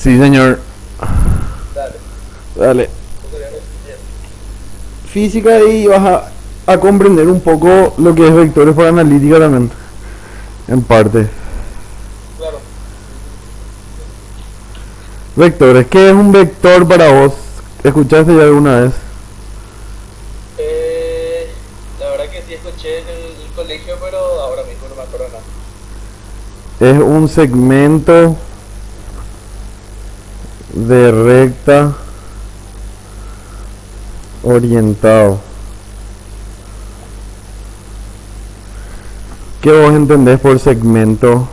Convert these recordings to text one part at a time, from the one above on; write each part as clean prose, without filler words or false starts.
Sí, señor. Dale. Dale. Bien. Física y vas a comprender un poco lo que es vectores para analítica también. En parte. Claro. Vectores. ¿Qué es un vector para vos? ¿Escuchaste ya alguna vez? La verdad que sí escuché en el colegio, pero ahora mismo no me acuerdo nada. Es un segmento de recta orientado. ¿Qué vos entendés por segmento?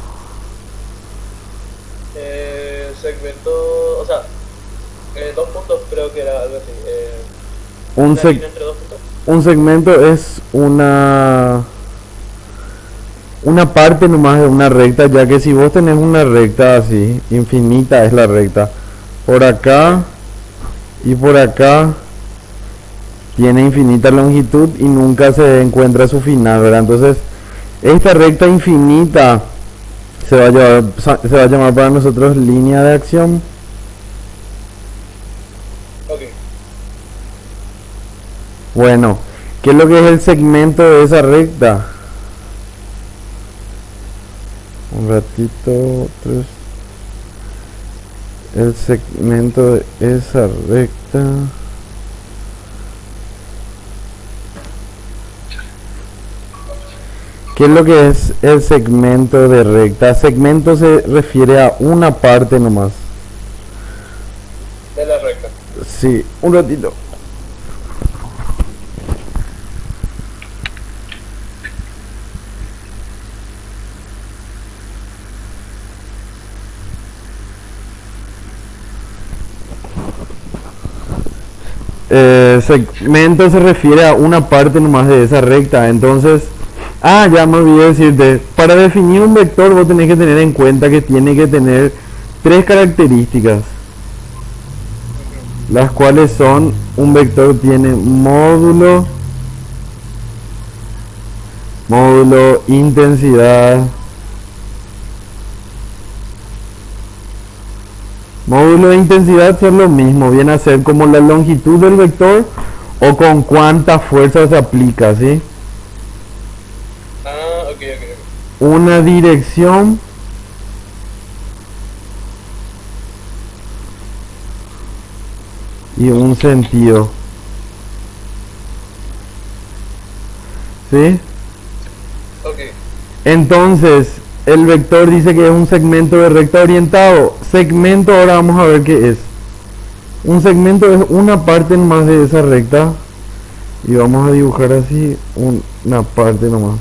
Segmento, o sea, dos puntos creo que era algo así. Un, Una seg- línea entre dos puntos. un segmento es una parte nomás de una recta, ya que si vos tenés una recta así, infinita es la recta. Por acá y por acá tiene infinita longitud y nunca se encuentra su final, ¿verdad? Entonces, esta recta infinita se va a llamar para nosotros línea de acción. Ok. Bueno, ¿qué es lo que es el segmento de esa recta? Un ratito, tres. El segmento de esa recta. ¿Qué es lo que es el segmento de recta? Segmento se refiere a una parte nomás. De la recta. Sí, un ratito. Segmento se refiere a una parte nomás de esa recta. Entonces, ya me olvidé decirte, para definir un vector vos tenés que tener en cuenta que tiene que tener tres características, las cuales son: un vector tiene módulo, intensidad. Módulo e intensidad son lo mismo, viene a ser como la longitud del vector o con cuánta fuerza se aplica, ¿sí? Ah, ok. Una dirección y un sentido, ¿sí? Ok. Entonces, el vector dice que es un segmento de recta orientado. Segmento, ahora vamos a ver qué es. Un segmento es una parte más de esa recta. Y vamos a dibujar así una parte nomás.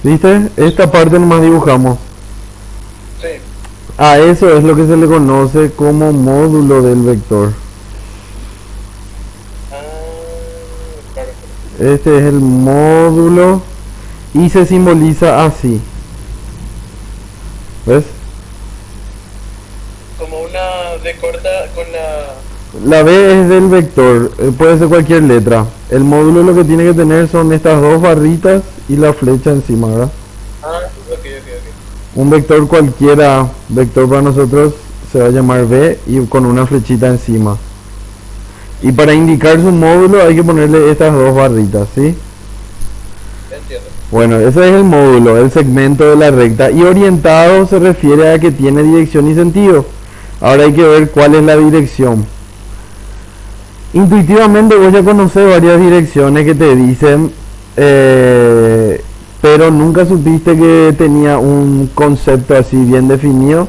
¿Viste? Esta parte nomás dibujamos. Sí. A eso es lo que se le conoce como módulo del vector. Ah, claro. Este es el módulo y se simboliza así. ¿Ves? Como una de corta con la... La B es del vector, puede ser cualquier letra. El módulo lo que tiene que tener son estas dos barritas y la flecha encima, ¿verdad? Ah, ok. Un vector cualquiera, vector para nosotros se va a llamar B y con una flechita encima. Y para indicar su módulo hay que ponerle estas dos barritas, ¿sí? Entiendo. Bueno, ese es el módulo, el segmento de la recta. Y orientado se refiere a que tiene dirección y sentido. Ahora hay que ver cuál es la dirección. Intuitivamente vos ya conocés varias direcciones que te dicen, pero nunca supiste que tenía un concepto así bien definido.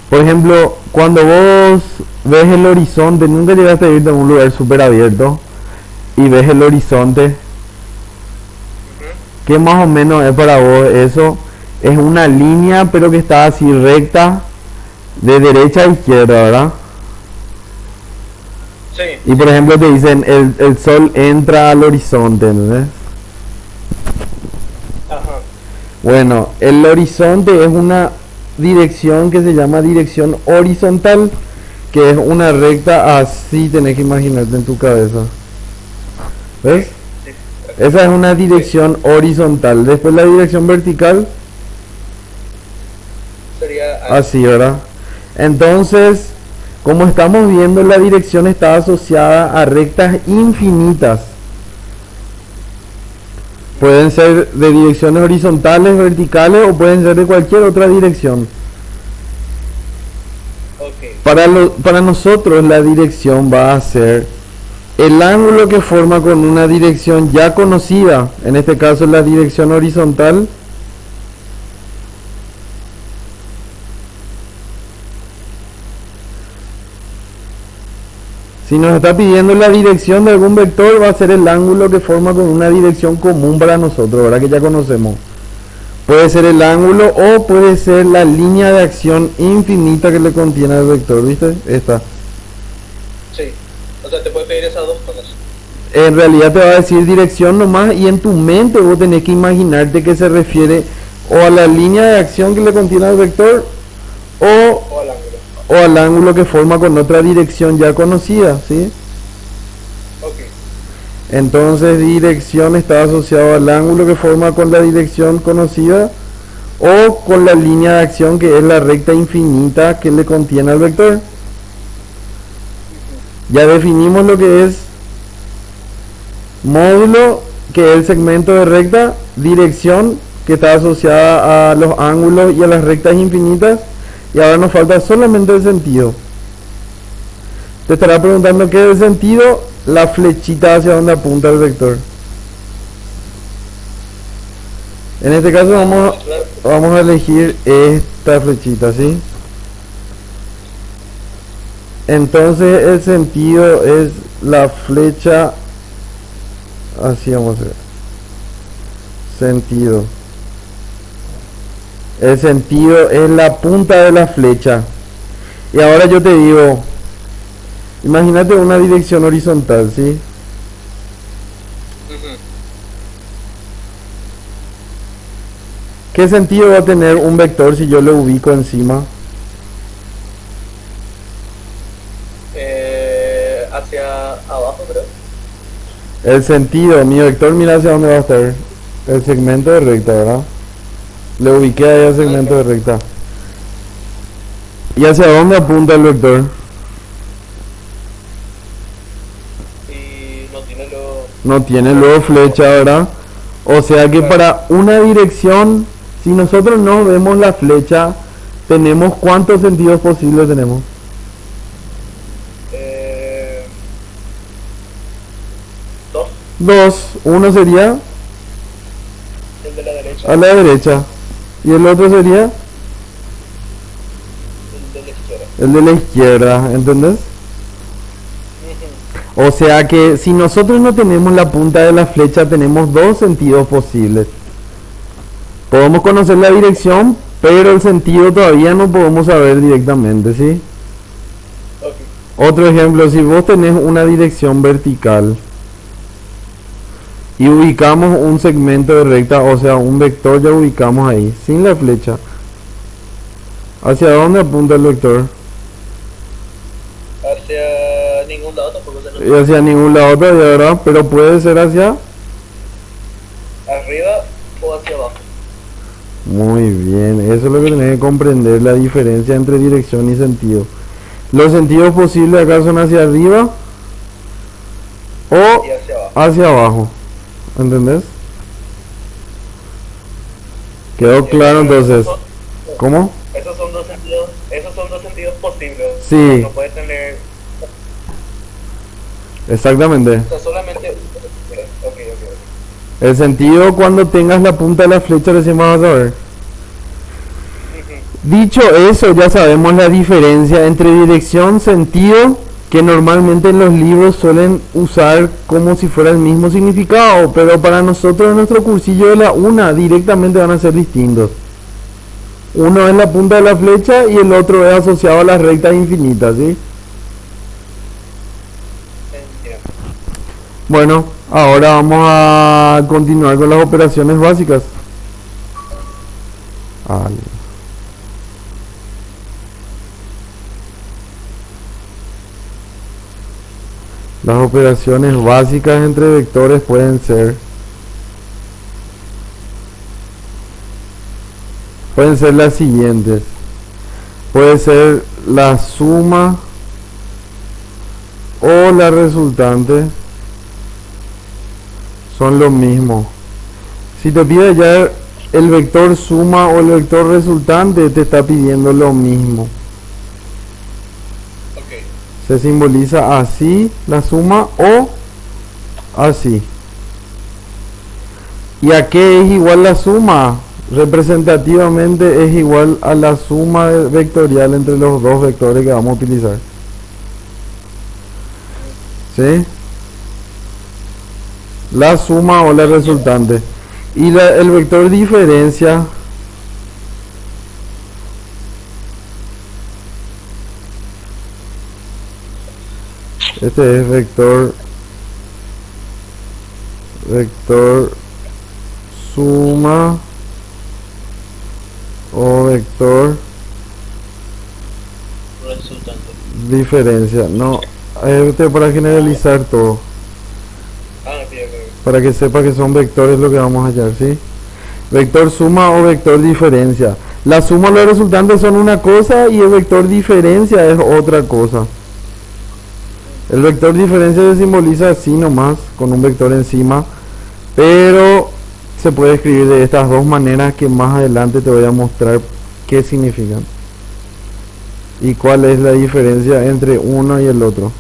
Por ejemplo, cuando vos ves el horizonte, nunca llegaste a irte a un lugar súper abierto y ves el horizonte. Ujú. ¿Qué más o menos es para vos eso? Es una línea pero que está así recta de derecha a izquierda, ¿verdad? Sí. Y por ejemplo te dicen el sol entra al horizonte, ¿entendés? Ajá. Bueno, el horizonte es dirección que se llama dirección horizontal, que es una recta así, tenés que imaginarte en tu cabeza. ¿Ves? Sí. Esa es una dirección horizontal. Después la dirección vertical, Sería así, ¿verdad? Entonces, como estamos viendo, la dirección está asociada a rectas infinitas. Pueden ser de direcciones horizontales, verticales, o pueden ser de cualquier otra dirección. ok. Para nosotros la dirección va a ser el ángulo que forma con una dirección ya conocida, en este caso la dirección horizontal, si nos está pidiendo la dirección de algún vector, va a ser el ángulo que forma con una dirección común para nosotros, ¿verdad? Que ya conocemos. Puede ser el ángulo o puede ser la línea de acción infinita que le contiene al vector, ¿viste? Esta. Sí. O sea, te puede pedir esas dos cosas. En realidad te va a decir dirección nomás, y en tu mente vos tenés que imaginarte que se refiere o a la línea de acción que le contiene al vector o, O al ángulo. o al ángulo que forma con otra dirección ya conocida, ¿sí? Ok. Entonces dirección está asociado al ángulo que forma con la dirección conocida o con la línea de acción que es la recta infinita que le contiene al vector. Ya definimos lo que es módulo, que es el segmento de recta, dirección, que está asociada a los ángulos y a las rectas infinitas, y ahora nos falta solamente el sentido. Te estará preguntando qué es el sentido, la flechita hacia donde apunta el vector. En este caso vamos a elegir esta flechita, ¿sí? Entonces el sentido es la flecha, así vamos a ver, sentido. El sentido es la punta de la flecha. Y ahora yo te digo, imagínate una dirección horizontal, ¿sí? Ujú. ¿Qué sentido va a tener un vector si yo lo ubico encima? Hacia abajo, creo. El sentido, mi vector, mira hacia dónde va a estar. El segmento de recta, ¿verdad? Le ubiqué ahí al segmento de recta. ¿Y hacia dónde apunta el vector? Y no tiene lo... No tiene luego flecha, ¿verdad? O sea que para una dirección, si nosotros no vemos la flecha, tenemos ¿cuántos sentidos posibles tenemos? Dos. Dos. Uno sería El de la derecha. a la derecha y el otro sería El de la izquierda. el de la izquierda, ¿entendés? Ujú. O sea que si nosotros no tenemos la punta de la flecha, tenemos dos sentidos posibles. Podemos conocer la dirección, pero el sentido todavía no podemos saber directamente, ¿sí? Ok. Otro ejemplo, si vos tenés una dirección vertical y ubicamos un segmento de recta, o sea, un vector ya ubicamos ahí, sin la flecha, ¿hacia dónde apunta el vector? Hacia ningún lado tampoco se Y nos... hacia ningún lado todavía, ¿verdad? Pero puede ser hacia... Arriba o hacia abajo. Muy bien, eso es lo que tenés que comprender, la diferencia entre dirección y sentido. Los sentidos posibles acá son hacia arriba o Y hacia abajo. hacia abajo, ¿entendés? ¿Quedó claro entonces? ¿Cómo? Esos son dos sentidos posibles. Sí. No puede tener... Exactamente. O sea, solamente... Ok, ok, ok. El sentido cuando tengas la punta de la flecha recién vas a saber. Dicho eso, ya sabemos la diferencia entre dirección, sentido, que normalmente en los libros suelen usar como si fuera el mismo significado, pero para nosotros en nuestro cursillo de la UNA directamente van a ser distintos. Uno es la punta de la flecha y el otro es asociado a las rectas infinitas, ¿sí? Entiendo. Bueno, ahora vamos a continuar con las operaciones básicas. Las operaciones básicas entre vectores pueden ser las siguientes. Puede ser la suma o la resultante, son lo mismo. Si te pide hallar el vector suma o el vector resultante, te está pidiendo lo mismo. Ok. Se simboliza así la suma o así. ¿Y a qué es igual la suma? Representativamente es igual a la suma vectorial entre los dos vectores que vamos a utilizar. ¿Sí? La suma o la resultante. Y el vector diferencia este es vector suma o vector Resultante. diferencia. No, este para generalizar todo, Ah, bien, bien. para que sepa que son vectores lo que vamos a hallar, ¿sí? Vector suma o vector diferencia. La suma o los resultantes son una cosa y el vector diferencia es otra cosa. El vector diferencia se simboliza así nomás, con un vector encima, pero se puede escribir de estas dos maneras que más adelante te voy a mostrar qué significan y cuál es la diferencia entre uno y el otro.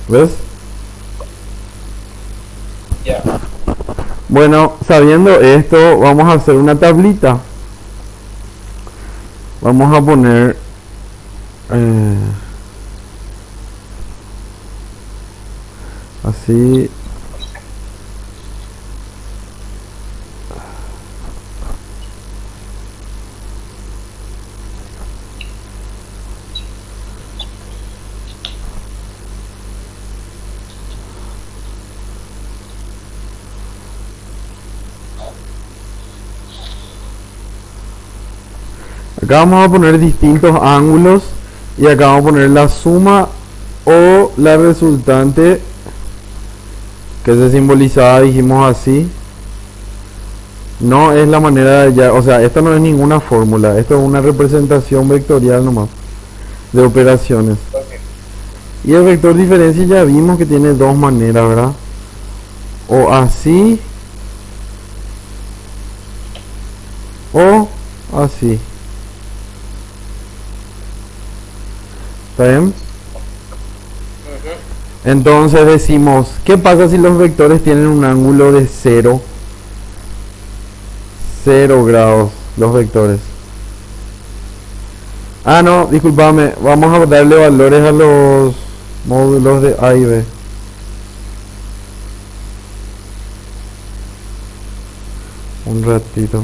¿Ves? Ya. Bueno, sabiendo esto, vamos a hacer una tablita. Vamos a poner así. Acá vamos a poner distintos ángulos y acá vamos a poner la suma o la resultante que se simbolizaba, dijimos así. No es la manera de ya, o sea, esto no es ninguna fórmula, esto es una representación vectorial nomás de operaciones. Ok. Y el vector diferencia ya vimos que tiene dos maneras, ¿verdad? O así o así. ¿Está bien? Ujú. Entonces decimos, ¿qué pasa si los vectores tienen un ángulo de 0 grados, los vectores? Ah, no, discúlpame, vamos a darle valores a los módulos de A y B. Un ratito.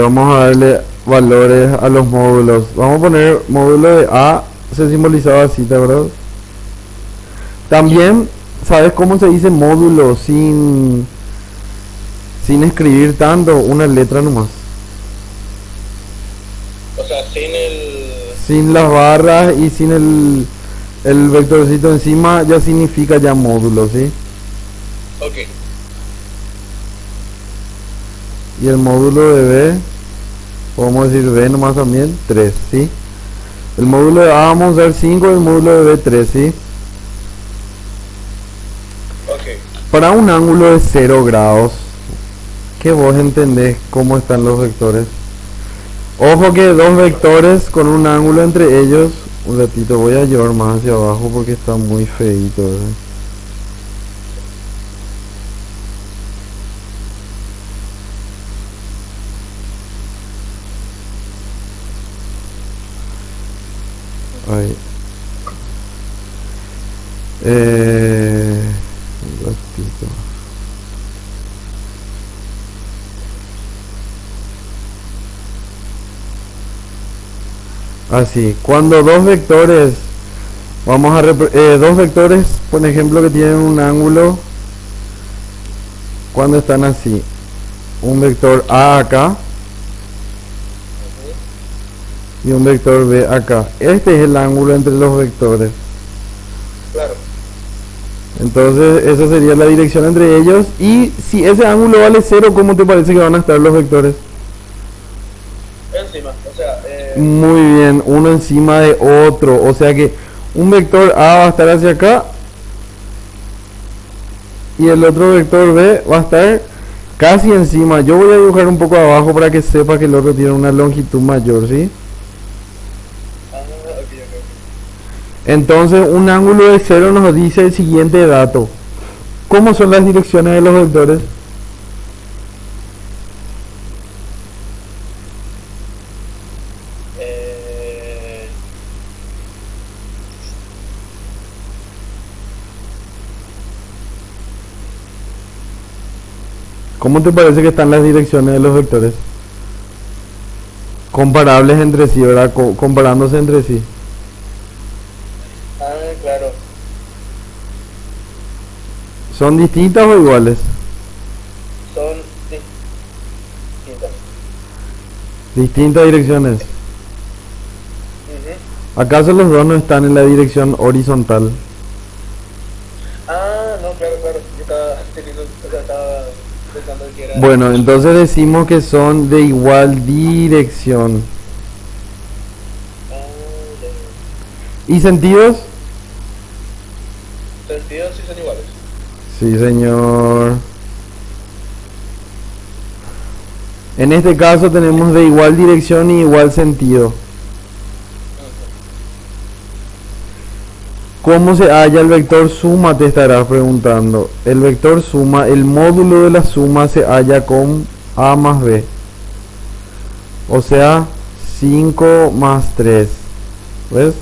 Vamos a darle valores a los módulos. Vamos a poner módulo de A, se simbolizaba así, ¿de verdad? También, ¿sabes cómo se dice módulo sin escribir tanto? Una letra nomás. O sea, Sin las barras y sin el vectorcito encima ya significa ya módulo, ¿sí? Ok. Y el módulo de B, podemos decir B nomás también, 3, ¿sí? El módulo de A vamos a usar 5, el módulo de B 3, ¿sí? Ok. Para un ángulo de 0 grados, que vos entendés cómo están los vectores. Ojo que dos vectores con un ángulo entre ellos, un ratito voy a llevar más hacia abajo porque está muy feito, ¿verdad? Ahí. Un ratito. así. Cuando dos vectores, dos vectores, por ejemplo, que tienen un ángulo, cuando están así, un vector A acá y un vector B acá. Este es el ángulo entre los vectores. Claro. Entonces, esa sería la dirección entre ellos. Y si ese ángulo vale cero, ¿cómo te parece que van a estar los vectores? Encima, o sea, Muy bien, uno encima de otro. O sea que un vector A va a estar hacia acá y el otro vector B va a estar casi encima. Yo voy a dibujar un poco abajo para que sepa que el otro tiene una longitud mayor, ¿sí? ok. Entonces, un ángulo de cero nos dice el siguiente dato. ¿Cómo son las direcciones de los vectores? Eh, ¿Cómo te parece que están las direcciones de los vectores? Comparables entre sí, ¿verdad? Comparándose entre sí. claro. ¿Son distintas o iguales? Son distintas. Distintas direcciones. Ujú. ¿Acaso los dos no están en la dirección horizontal? No, claro. Yo estaba teniendo, o sea, estaba pensando que era. Bueno, entonces decimos que son de igual dirección. Ya. ¿Y sentidos? Sentidos sí son iguales. Sí, señor. En este caso tenemos de igual dirección y igual sentido. ¿Cómo se halla el vector suma? Te estarás preguntando. El vector suma, el módulo de la suma se halla con A más B. O sea, 5 más 3. ¿Ves?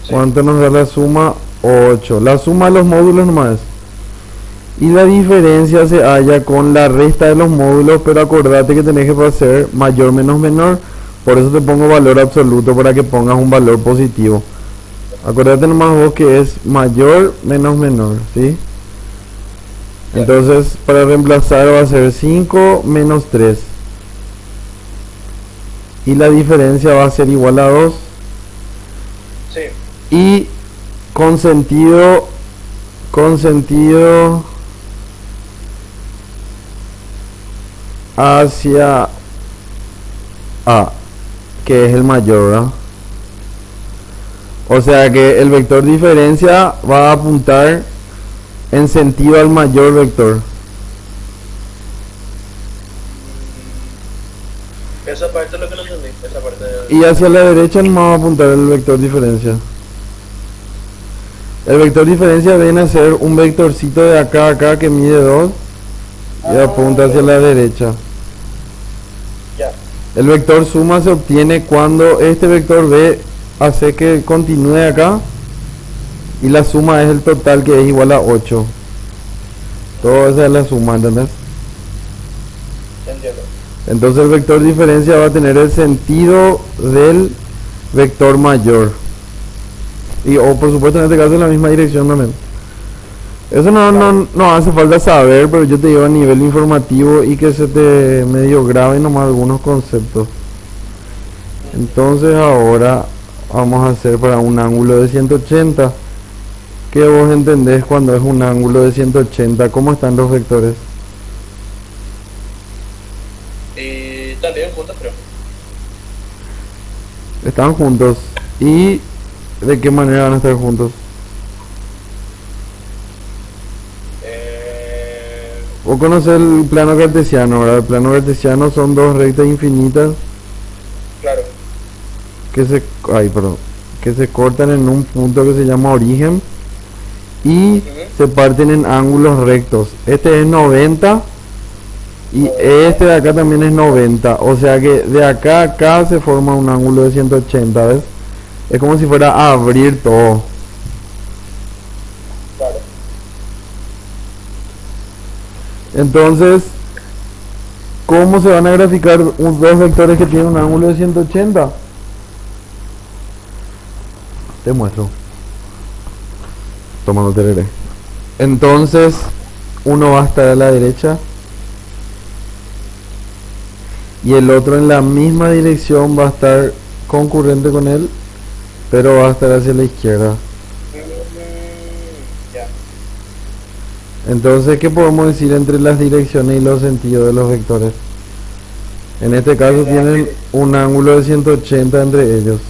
Sí. ¿Cuánto nos da la suma? 8. La suma de los módulos nomás. Y la diferencia se halla con la resta de los módulos, pero acordate que tenés que hacer mayor menos menor. Por eso te pongo valor absoluto para que pongas un valor positivo. Acordate nomás vos que es mayor menos menor, ¿sí? Entonces, para reemplazar va a ser 5 menos 3. Y la diferencia va a ser igual a 2. Sí. Y con sentido hacia A, que es el mayor, ¿verdad? O sea que el vector diferencia va a apuntar en sentido al mayor vector. Esa parte es lo que no entendí. Esa parte de... Y hacia la derecha no va a apuntar el vector diferencia. El vector diferencia viene a ser un vectorcito de acá a acá que mide 2 y apunta hacia la derecha. Ya. El vector suma se obtiene cuando este vector B hace que continúe acá y la suma es el total, que es igual a 8. Todo esa es la suma, ¿entendés? Entiendo. Entonces el vector diferencia va a tener el sentido del vector mayor. Y o por supuesto en este caso en la misma dirección también. Eso no hace falta saber, pero yo te digo a nivel informativo y que se te medio grabe nomás algunos conceptos. Entonces ahora vamos a hacer para un ángulo de 180. ¿Qué vos entendés cuando es un ángulo de 180? ¿Cómo están los vectores? Y también juntos, creo. Están juntos. ¿Y de qué manera van a estar juntos? Vos conocés el plano cartesiano, ¿verdad? El plano cartesiano son dos rectas infinitas Claro. que se cortan en un punto que se llama origen y se parten en ángulos rectos. Este es 90 y este de acá también es 90. O sea que de acá a acá se forma un ángulo de 180, ¿ves? Es como si fuera a abrir todo. Claro. Entonces, ¿cómo se van a graficar dos vectores que tienen un ángulo de 180? Te muestro. Tomando tereré. Entonces, uno va a estar a la derecha y el otro en la misma dirección va a estar concurrente con él, pero va a estar hacia la izquierda. Ya. Entonces, ¿qué podemos decir entre las direcciones y los sentidos de los vectores? En este caso tienen un ángulo de 180 entre ellos.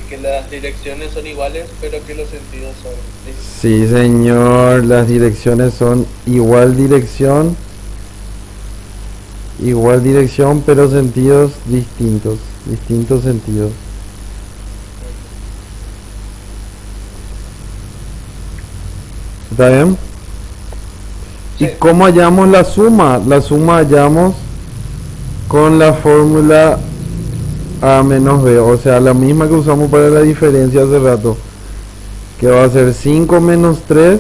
Que las direcciones son iguales, pero que los sentidos son distintos. Sí, señor, las direcciones son igual dirección, pero sentidos distintos, distintos sentidos. ¿Está bien? ¿Y Sí. cómo hallamos la suma? La suma hallamos con la fórmula A menos B, o sea, la misma que usamos para la diferencia hace rato, que va a ser 5 menos 3,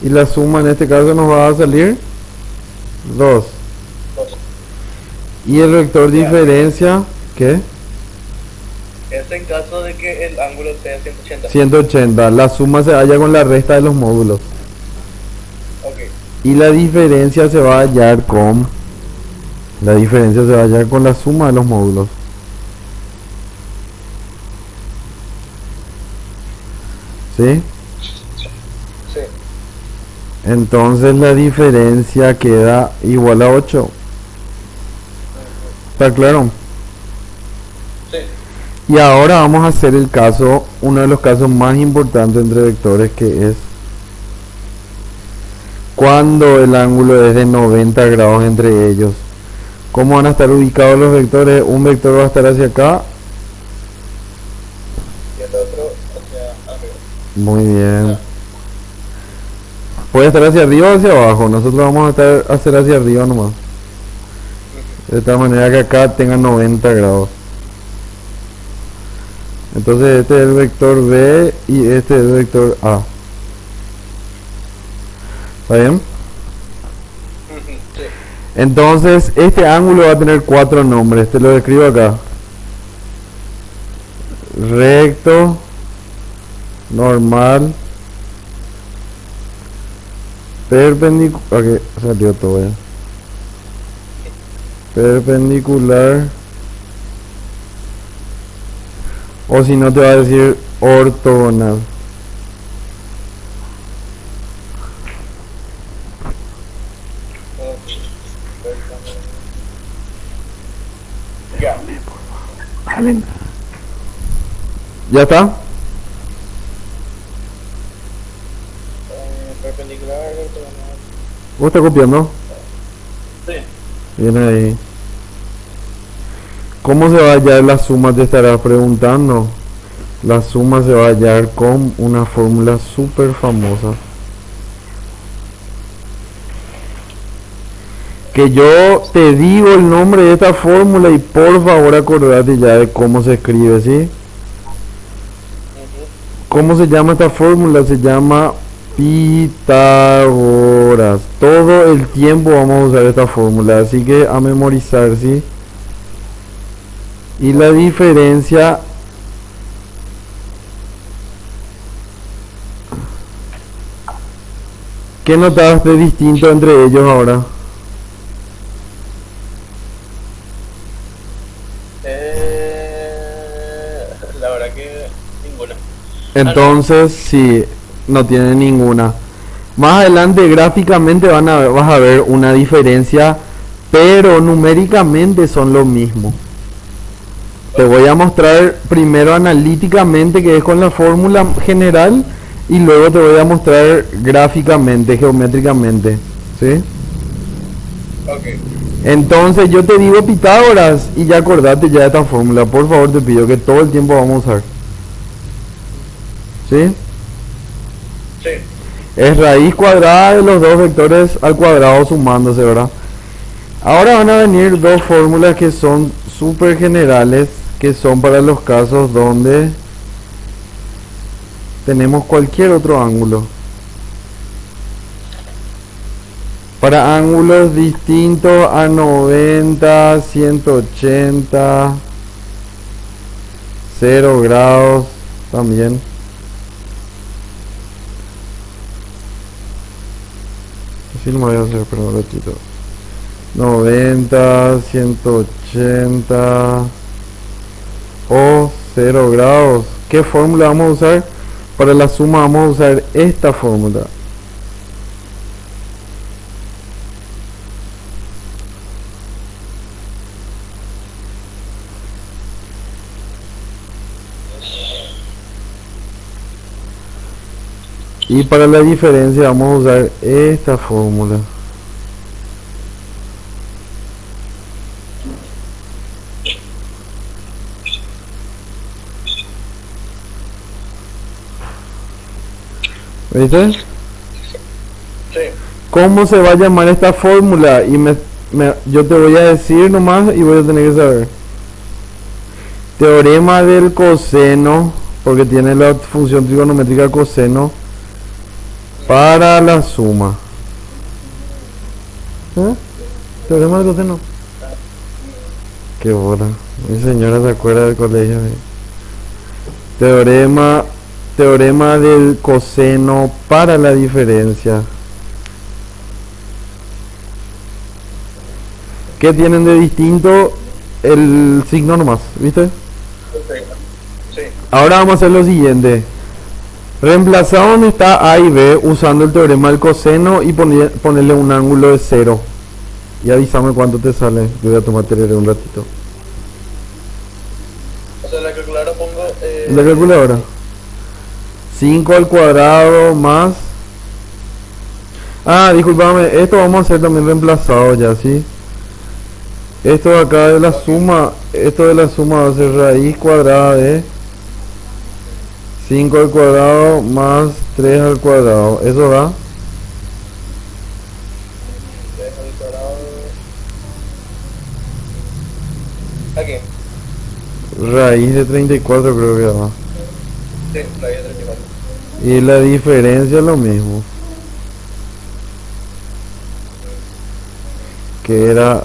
y la suma en este caso nos va a salir 2. Dos. Y el vector diferencia, ¿qué? Es en caso de que el ángulo sea 180. 180. La suma se halla con la resta de los módulos. Ok. Y la diferencia se va a hallar con... La diferencia se va a hallar con la suma de los módulos. ¿Sí? Sí. Entonces la diferencia queda igual a 8. ¿Está claro? Sí. Y ahora vamos a hacer el caso, uno de los casos más importantes entre vectores, que es cuando el ángulo es de 90 grados entre ellos. ¿Cómo van a estar ubicados los vectores? Un vector va a estar hacia acá. Y el otro hacia arriba. Muy bien. Puede estar hacia arriba o hacia abajo. Nosotros vamos a hacer hacia arriba nomás. De tal manera que acá tenga 90 grados. Entonces este es el vector B y este es el vector A. ¿Está bien? Sí. Entonces este ángulo va a tener 4 nombres. Te lo describo acá. Recto, normal, perpendicular, ok, salió todo ya. Perpendicular, o si no te va a decir ortogonal. Ya. ¿Ya está? Perpendicular, ortogonal. ¿Vos estás copiando? Sí. Bien ahí. ¿Cómo se va a hallar la suma? Te estarás preguntando. La suma se va a hallar con una fórmula súper famosa. Que yo te digo el nombre de esta fórmula y por favor acordate ya de cómo se escribe, ¿sí? ¿Cómo se llama esta fórmula? Se llama Pitágoras. Todo el tiempo vamos a usar esta fórmula, así que a memorizar, ¿sí? Y la diferencia ¿qué notaste distinto entre ellos ahora? La verdad que ninguna. Entonces, sí, no tiene ninguna. Más adelante gráficamente vas a ver una diferencia, pero numéricamente son lo mismo. Te voy a mostrar primero analíticamente, que es con la fórmula general, y luego te voy a mostrar gráficamente, geométricamente, ¿sí? Ok. Entonces yo te digo Pitágoras y ya acordate ya de esta fórmula. Por favor te pido que todo el tiempo vamos a usar. ¿Sí? Sí. Es raíz cuadrada de los dos vectores al cuadrado sumándose, ¿verdad? Ahora van a venir dos fórmulas que son súper generales, que son para los casos donde tenemos cualquier otro ángulo. Para ángulos distintos a 90, 180, 0 grados también. Así no me voy a hacer, pero un ratito. 90, 180 o 0 grados. ¿Qué fórmula vamos a usar? Para la suma vamos a usar esta fórmula. Y para la diferencia vamos a usar esta fórmula. ¿Viste? Sí. ¿Cómo se va a llamar esta fórmula? Y yo te voy a decir nomás y voy a tener que saber. Teorema del coseno, porque tiene la función trigonométrica coseno para la suma. ¿Eh? Teorema del coseno. Qué bola. Mi señora se acuerda del colegio. Teorema del coseno para la diferencia. ¿Qué tienen de distinto? El signo nomás, ¿viste? Sí. Ahora vamos a hacer lo siguiente. Reemplazar donde está A y B usando el teorema del coseno y ponerle un ángulo de 0. Y avísame cuánto te sale. Yo voy a tomar tereré un ratito. O sea, en la calculadora pongo... La calculadora. 5 al cuadrado más... Ah, disculpame, esto vamos a hacer también reemplazado ya, ¿sí? Esto de acá de la suma, esto de la suma va a ser raíz cuadrada de 5 al cuadrado más 3 al cuadrado. Eso da 3 al cuadrado... Aquí. raíz de 34 creo que da. Sí, raíz de 34. Y la diferencia es lo mismo. Que era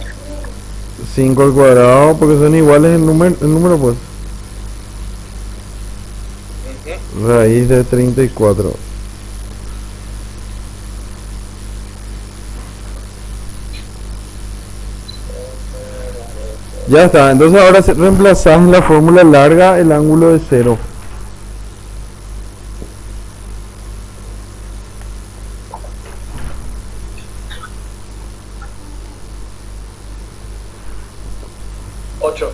5 al cuadrado, porque son iguales el número pues. Raíz de 34. Ya está, entonces ahora reemplazamos en la fórmula larga el ángulo de 0. Ocho.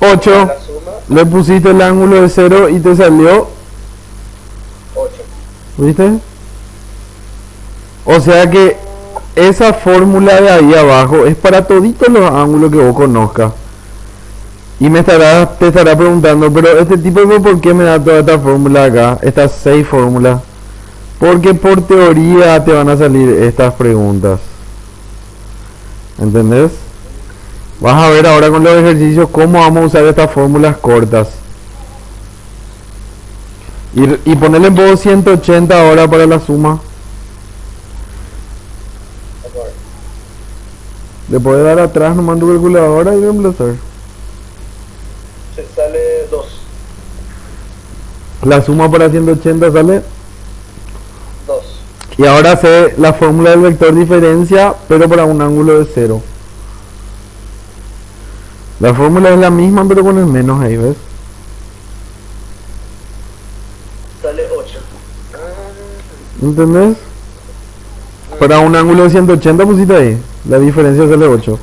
8. La suma, Le pusiste el ángulo de 0 y te salió, 8. ¿viste? O sea que esa fórmula de ahí abajo es para toditos los ángulos que vos conozcas. Y te estará preguntando, pero este tipo de por qué me da toda esta fórmula acá, estas 6 fórmulas. Porque por teoría te van a salir estas preguntas. ¿Entendés? Vas a ver ahora con los ejercicios cómo vamos a usar estas fórmulas cortas. Y ponerle en modo 180 ahora para la suma. Le puedes dar atrás nomás tu calculadora y reemplazar. Se sale 2. La suma para 180 sale. 2. Y ahora sé la fórmula del vector diferencia, pero para un ángulo de 0. La fórmula es la misma, pero con el menos ahí, ¿ves? Sale 8. ¿Entendés? Para un ángulo de 180 pusiste ahí. La diferencia sale 8.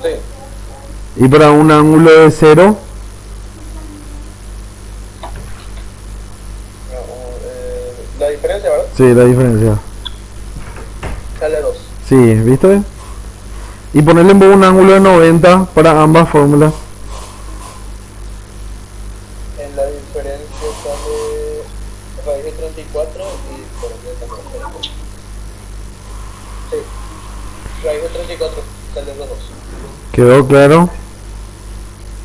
Sí. Y para un ángulo de 0, La diferencia, ¿verdad? sí, la diferencia. Sale 2. Sí, ¿viste? Y ponerle en un ángulo de 90 para ambas fórmulas. En la diferencia sale raíz de 34 y por aquí también. Sí. Raíz de 34 sale 2. ¿Quedó claro?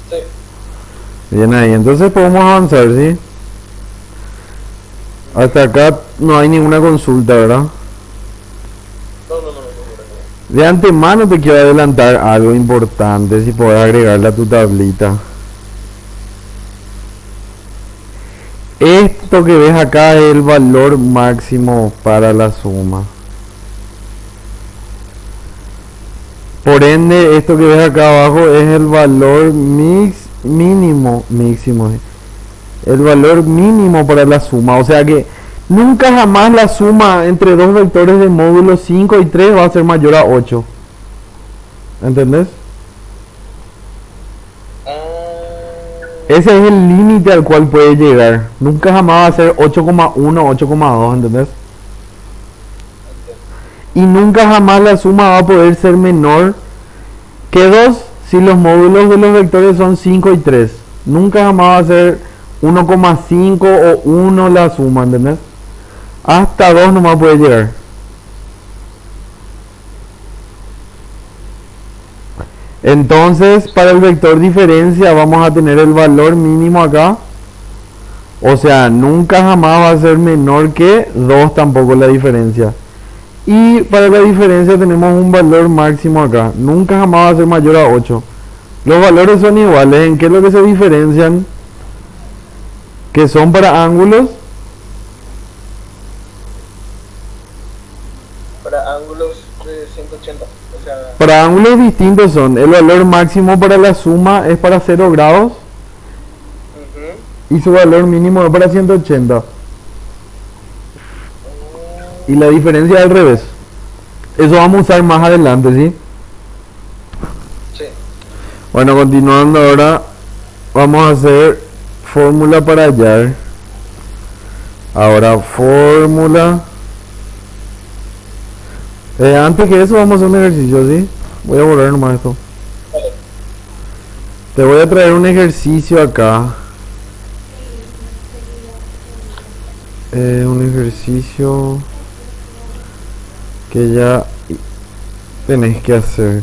Sí. Bien ahí, entonces podemos avanzar, ¿sí? Hasta acá no hay ninguna consulta, ¿verdad? De antemano te quiero adelantar algo importante, si podés agregarle a tu tablita. Esto que ves acá es el valor máximo para la suma. Por ende, esto que ves acá abajo es el valor máximo, el valor mínimo para la suma. O sea que nunca jamás la suma entre dos vectores de módulo 5 y 3 va a ser mayor a 8. ¿Entendés? Ese es el límite al cual puede llegar. Nunca jamás va a ser 8,1 o 8,2, ¿entendés? Y nunca jamás la suma va a poder ser menor que 2 si los módulos de los vectores son 5 y 3. Nunca jamás va a ser 1,5 o 1 la suma, ¿entendés? Hasta 2 nomás puede llegar. Entonces, para el vector diferencia vamos a tener el valor mínimo acá. O sea, nunca jamás va a ser menor que 2 tampoco la diferencia. Y para la diferencia tenemos un valor máximo acá. Nunca jamás va a ser mayor a 8. Los valores son iguales. ¿En qué es lo que se diferencian? Que son para ángulos. Para ángulos de 180. O sea, Para ángulos distintos son. El valor máximo para la suma es para 0 grados. Y su valor mínimo es para 180. Y la diferencia es al revés. Eso vamos a usar más adelante, ¿sí? sí. Bueno, continuando ahora, vamos a hacer fórmula para hallar. Ahora, fórmula. Antes que eso vamos a hacer un ejercicio, ¿sí? Voy a borrar nomás esto. Vale. Te voy a traer un ejercicio acá. Un ejercicio que ya tenés que hacer.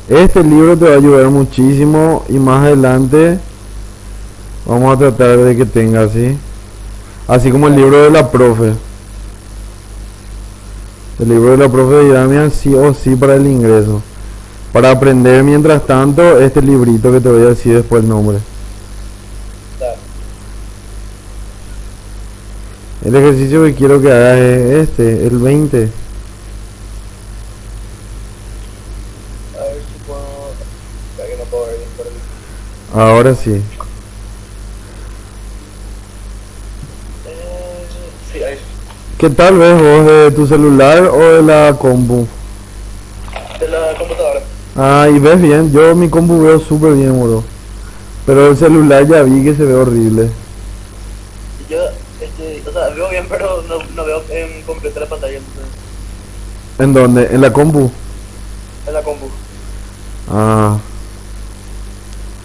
Este libro te va a ayudar muchísimo y más adelante vamos a tratar de que tenga así como el libro de la profe. El libro de la profe de Damián sí o sí para el ingreso. Para aprender mientras tanto este librito que te voy a decir después el nombre. Dale. El ejercicio que quiero que hagas es el 20. A ver si puedo. Ya que no puedo ver bien por el. Ahora sí. Sí, ahí. ¿Qué tal ves vos de tu celular o de la compu? De la computadora. Ah, y ves bien, yo mi compu veo súper bien, bro. Pero el celular ya vi que se ve horrible. Yo, o sea, veo bien, pero no veo en completa la pantalla. Entonces, ¿En dónde? ¿En la compu? en la compu. Ah.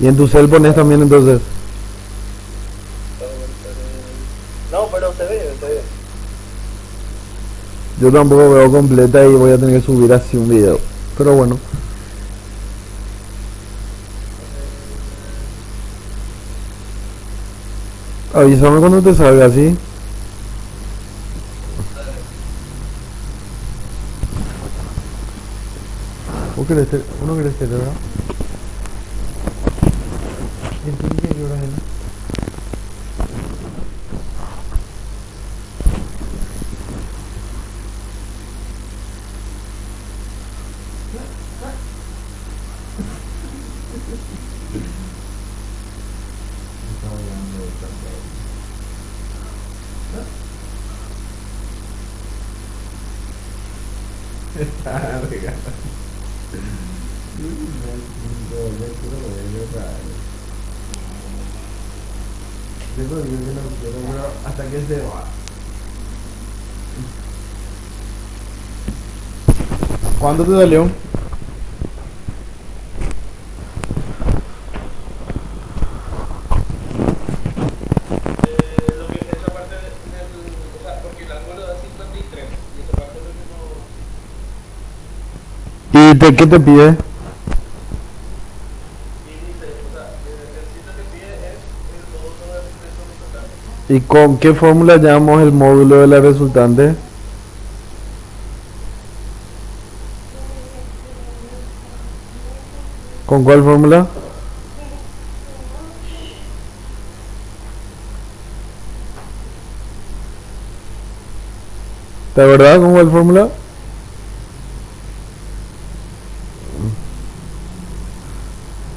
¿Y en tu cel pones también entonces? No, pero se ve, se ve. Yo tampoco veo completa y voy a tener que subir así un video. Pero bueno. Avísame cuando te salga así. ¿Uno querés que verdad? ¿Qué hora es? Hasta que se va. ¿Cuándo te salió? Lo que esa parte o sea, porque el ángulo da 53 y esa parte es lo que no. ¿Y qué te pide? ¿Y con qué fórmula llamamos el módulo de la resultante? ¿Con cuál fórmula? ¿De verdad con cuál fórmula?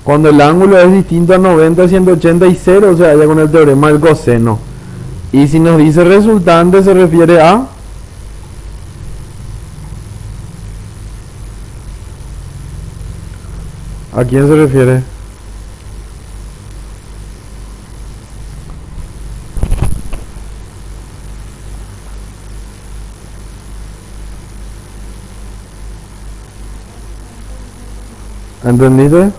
Cuando el ángulo es distinto a 90, 180 y 0, o sea, ya con el teorema del coseno. Y si nos dice resultante, se refiere a... ¿A quién se refiere? ¿Entendiste?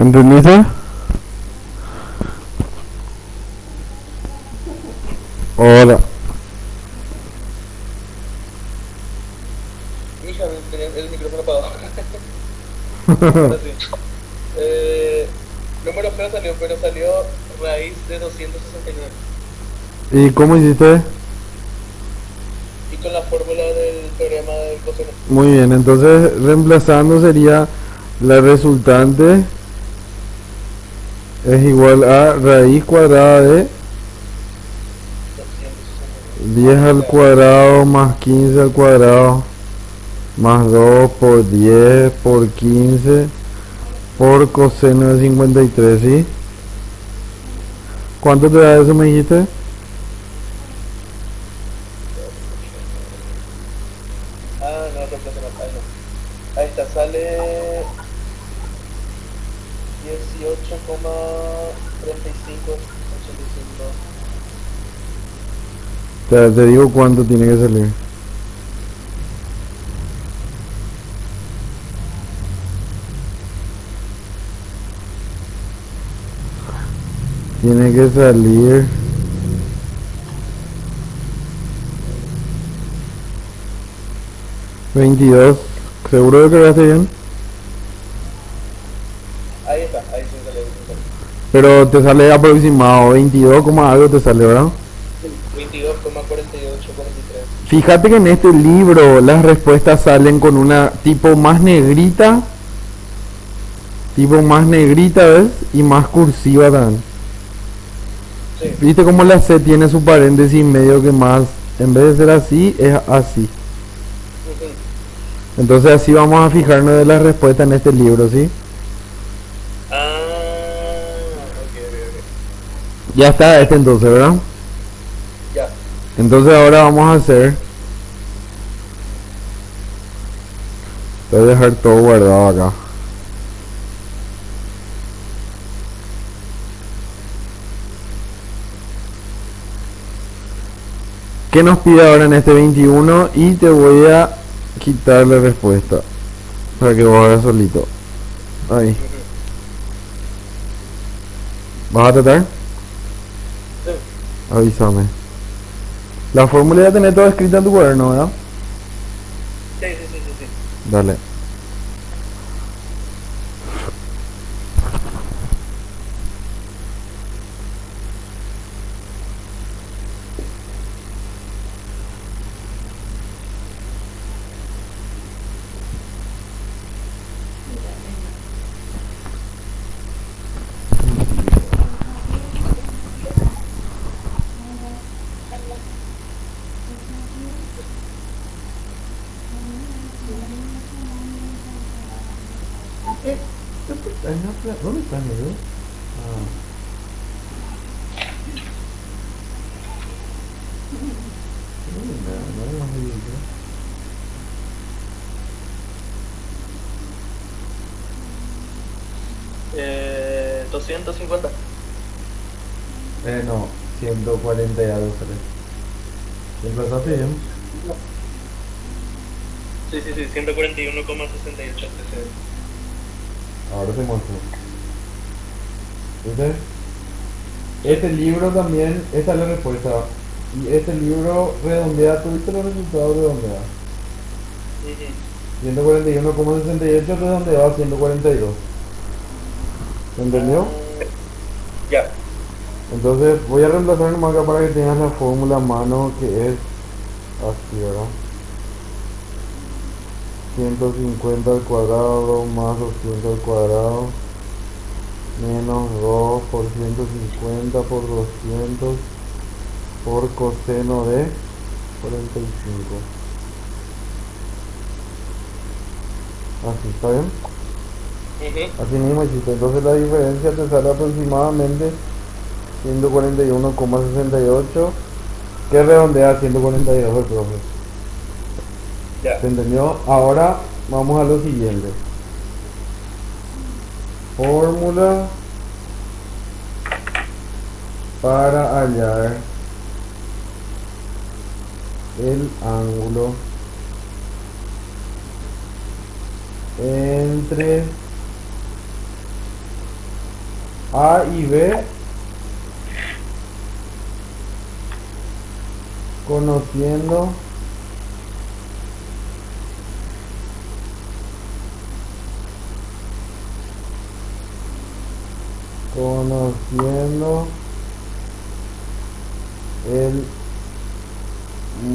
¿Entendiste? Hola. Hija, tenía el micrófono apagado. Ahora sí. Número feo salió, pero salió raíz de 269. ¿Y cómo hiciste? Y con la fórmula del teorema del coseno. Muy bien, entonces reemplazando sería la resultante es igual a raíz cuadrada de 10 al cuadrado más 15 al cuadrado más 2 por 10 por 15 por coseno de 53, ¿sí? ¿Cuánto te da eso, me dijiste? Ah, no, reemplazo no. Ahí está, sale 18,3585. Te digo cuánto tiene que salir. Tiene que salir 22. ¿Seguro de que quedaste bien? Ahí está, ahí sí sale. Pero te sale aproximado 22, algo te sale, ¿verdad? 22,4843. Fíjate que en este libro las respuestas salen con una tipo más negrita, ¿ves? Y más cursiva también. Sí. ¿Viste cómo la C tiene su paréntesis medio que más, en vez de ser así, es así? Ujú. Entonces así vamos a fijarnos de las respuestas en este libro, ¿sí? Ah, ok. Ya está este entonces, ¿verdad? Ya. Entonces ahora vamos a hacer... Voy a dejar todo guardado acá. ¿Qué nos pide ahora en este 21? Y te voy a quitar la respuesta para que vos hagas solito. Ahí. ¿Vas a tratar? Sí. Avísame. La fórmula ya tenés toda escrita en tu cuaderno, ¿verdad? Sí. Dale. ¿Dónde está, negro? 250. No, 140 y algo, ¿sabes? ¿Empezaste bien? Sí, 141,68. Ahora te muestro. ¿Viste? Este libro también, esta es la respuesta. Y este libro redondea, ¿tuviste los resultados redondeados? 141,68 redondeado a 142. ¿Se entendió? Ya. Entonces voy a reemplazar nomás acá para que tengas la fórmula a mano, que es así, ¿verdad? 150 al cuadrado más 200 al cuadrado menos 2 por 150 por 200 por coseno de 45. Así, ¿está bien? Así mismo hiciste. Entonces la diferencia te sale aproximadamente 141,68, que redondea a 142 el profe. Ya. ¿Se entendió? Ahora vamos a lo siguiente. Fórmula para hallar el ángulo entre A y B conociendo el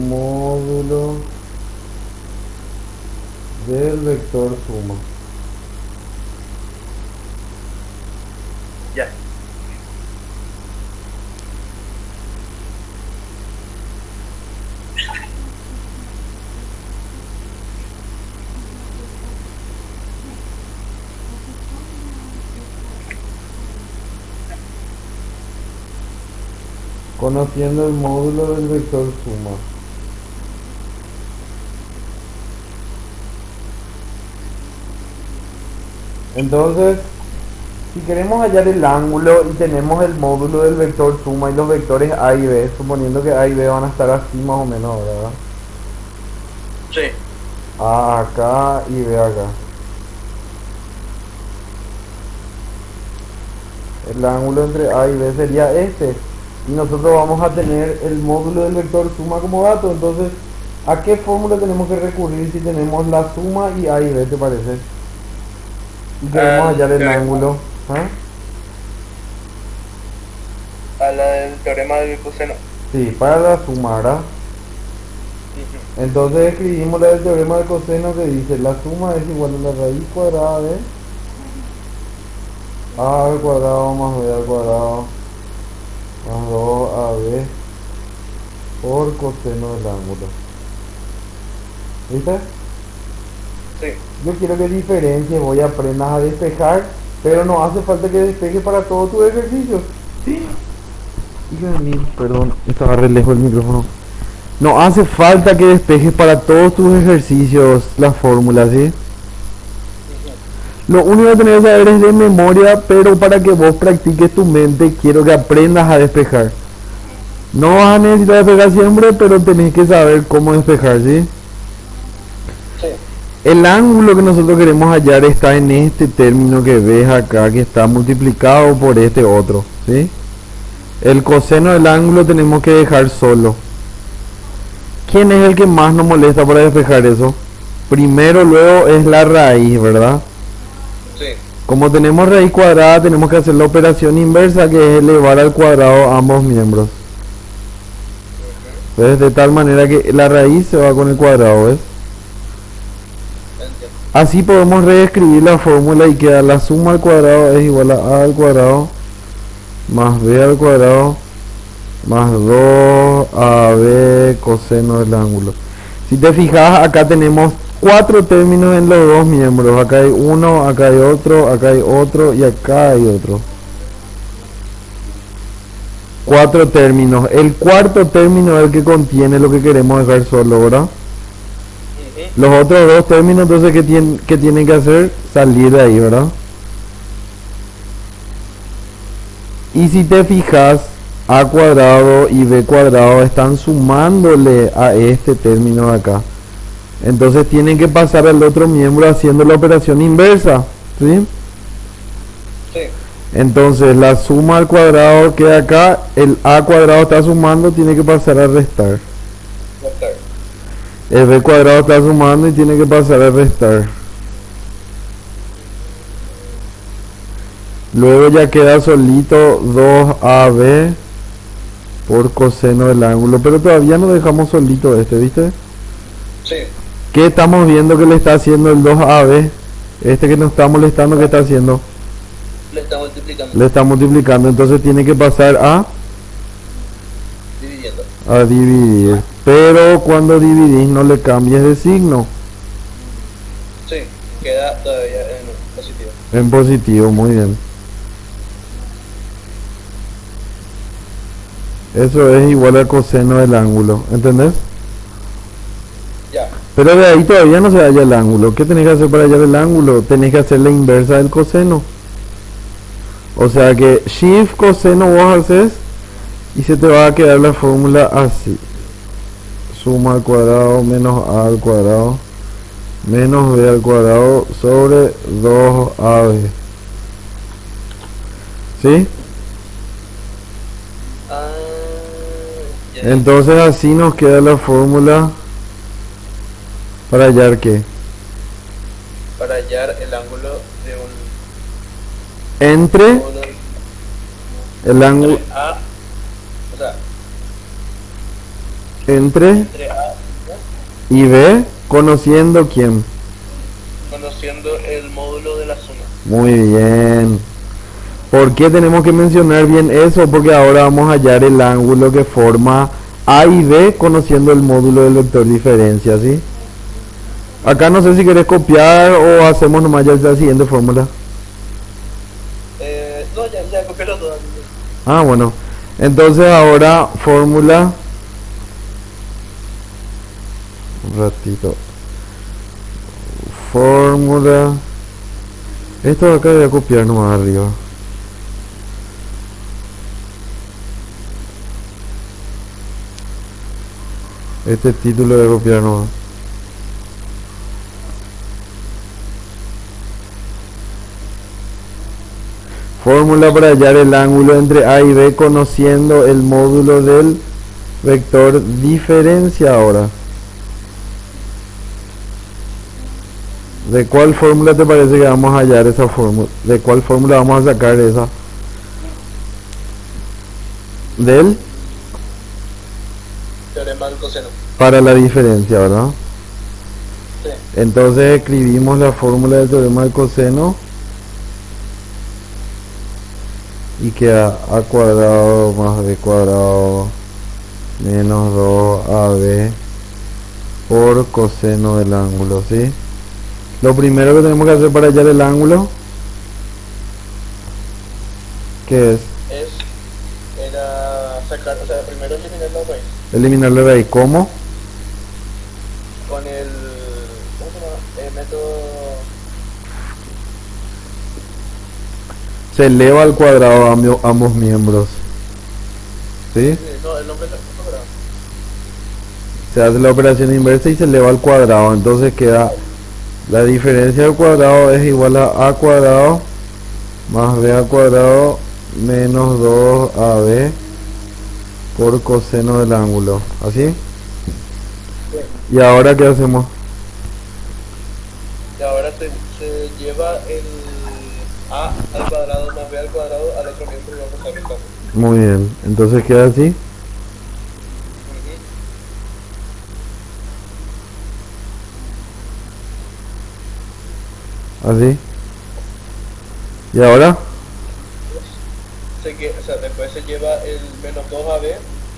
módulo del vector suma. Ya. Conociendo el módulo del vector suma. Entonces, si queremos hallar el ángulo y tenemos el módulo del vector suma y los vectores A y B, suponiendo que A y B van a estar así más o menos, ¿verdad? Sí. A acá y B acá. El ángulo entre A y B sería este. Y nosotros vamos a tener el módulo del vector suma como dato. Entonces, ¿a qué fórmula tenemos que recurrir si tenemos la suma y A y B, te parece? Y queremos hallar el ángulo. ¿Ah? A la del teorema del coseno. Sí, para la suma, ¿verdad? Entonces escribimos la del teorema del coseno, que dice la suma es igual a la raíz cuadrada de A al cuadrado más B al cuadrado más 2AB por coseno del ángulo. ¿Viste? Sí. Yo quiero que diferencies, voy a aprendas a despejar, pero no hace falta que despejes para todos tus ejercicios. Sí. Hijo de mí, perdón, estaba re lejos el micrófono. No hace falta que despejes para todos tus ejercicios las fórmulas, ¿sí? Lo único que tenés que saber es de memoria, pero para que vos practiques tu mente, quiero que aprendas a despejar. No vas a necesitar despejar siempre, pero tenés que saber cómo despejar, ¿sí? Sí. El ángulo que nosotros queremos hallar está en este término que ves acá, que está multiplicado por este otro, ¿sí? El coseno del ángulo tenemos que dejar solo. ¿Quién es el que más nos molesta para despejar eso? Primero, luego es la raíz, ¿verdad? Sí. Como tenemos raíz cuadrada, tenemos que hacer la operación inversa, que es elevar al cuadrado ambos miembros. ¿Ves? De tal manera que la raíz se va con el cuadrado, ¿ves? Entiendo. Así podemos reescribir la fórmula y queda la suma al cuadrado es igual a A al cuadrado más B al cuadrado más 2AB coseno del ángulo. Si te fijas, acá tenemos 4 términos en los dos miembros. Acá hay uno, acá hay otro y acá hay otro. 4 términos. El cuarto término es el que contiene lo que queremos dejar solo, ¿verdad? Los otros dos términos, entonces, ¿qué tienen que hacer? Salir de ahí, ¿verdad? Y si te fijas, a cuadrado y b cuadrado están sumándole a este término de acá. Entonces tienen que pasar al otro miembro haciendo la operación inversa, ¿sí? Sí. Entonces la suma al cuadrado que acá, el a cuadrado está sumando, tiene que pasar a restar. Restar. El b cuadrado está sumando y tiene que pasar a restar. Luego ya queda solito 2ab por coseno del ángulo, pero todavía no dejamos solito este, ¿viste? Sí. ¿Qué estamos viendo que le está haciendo el 2ab? Este que nos está molestando, ¿qué está haciendo? Le está multiplicando. Le está multiplicando, entonces tiene que pasar Dividiendo. a dividir. Pero cuando dividís no le cambies de signo. Sí. Queda todavía en positivo. En positivo, muy bien. Eso es igual al coseno del ángulo, ¿entendés? Ya. Pero de ahí todavía no se halla el ángulo. ¿Qué tenés que hacer para hallar el ángulo? Tenés que hacer la inversa del coseno. O sea que shift coseno vos haces y se te va a quedar la fórmula así. Suma al cuadrado menos a al cuadrado menos b al cuadrado sobre 2ab. ¿Sí? Ah, ya. Entonces así nos queda la fórmula para hallar qué. Para hallar el ángulo de un Entre uno el ángulo entre A, o sea, entre entre A, ¿no? y b, conociendo quién. Conociendo el módulo de la suma. Muy bien. ¿Por qué tenemos que mencionar bien eso? Porque ahora vamos a hallar el ángulo que forma A y B conociendo el módulo del vector diferencia, ¿sí? Acá no sé si querés copiar o hacemos nomás ya la siguiente fórmula. No, ya copié los dos. Ah, bueno. Entonces ahora fórmula. Un ratito. Fórmula. Esto de acá voy a copiar nomás arriba. Este título de copiar nomás. Fórmula para hallar el ángulo entre A y B conociendo el módulo del vector diferencia ahora. ¿De cuál fórmula te parece que vamos a hallar esa fórmula? ¿De cuál fórmula vamos a sacar esa? Del Teorema del coseno. para la diferencia, ¿verdad? Sí. Entonces escribimos la fórmula del teorema del coseno y queda a cuadrado más b cuadrado menos 2ab por coseno del ángulo, ¿sí? Lo primero que tenemos que hacer para hallar el ángulo, ¿qué es? Era sacar, o sea, primero eliminar la raíz Eliminar la raíz. ¿Cómo? con el, ¿cómo se llama? El método, Se eleva al cuadrado ambos miembros, ¿sí? no, el nombre no, ¿verdad? Se hace la operación inversa y se eleva al cuadrado, entonces queda la diferencia del cuadrado es igual a cuadrado más b al cuadrado menos 2ab por coseno del ángulo, ¿así? ¿Y ahora qué hacemos? Y ahora se lleva el A al cuadrado más B al cuadrado al otro miembro y vamos a restar. Muy bien, entonces queda así. Así. ¿Y ahora? O sea, después se lleva el menos 2ab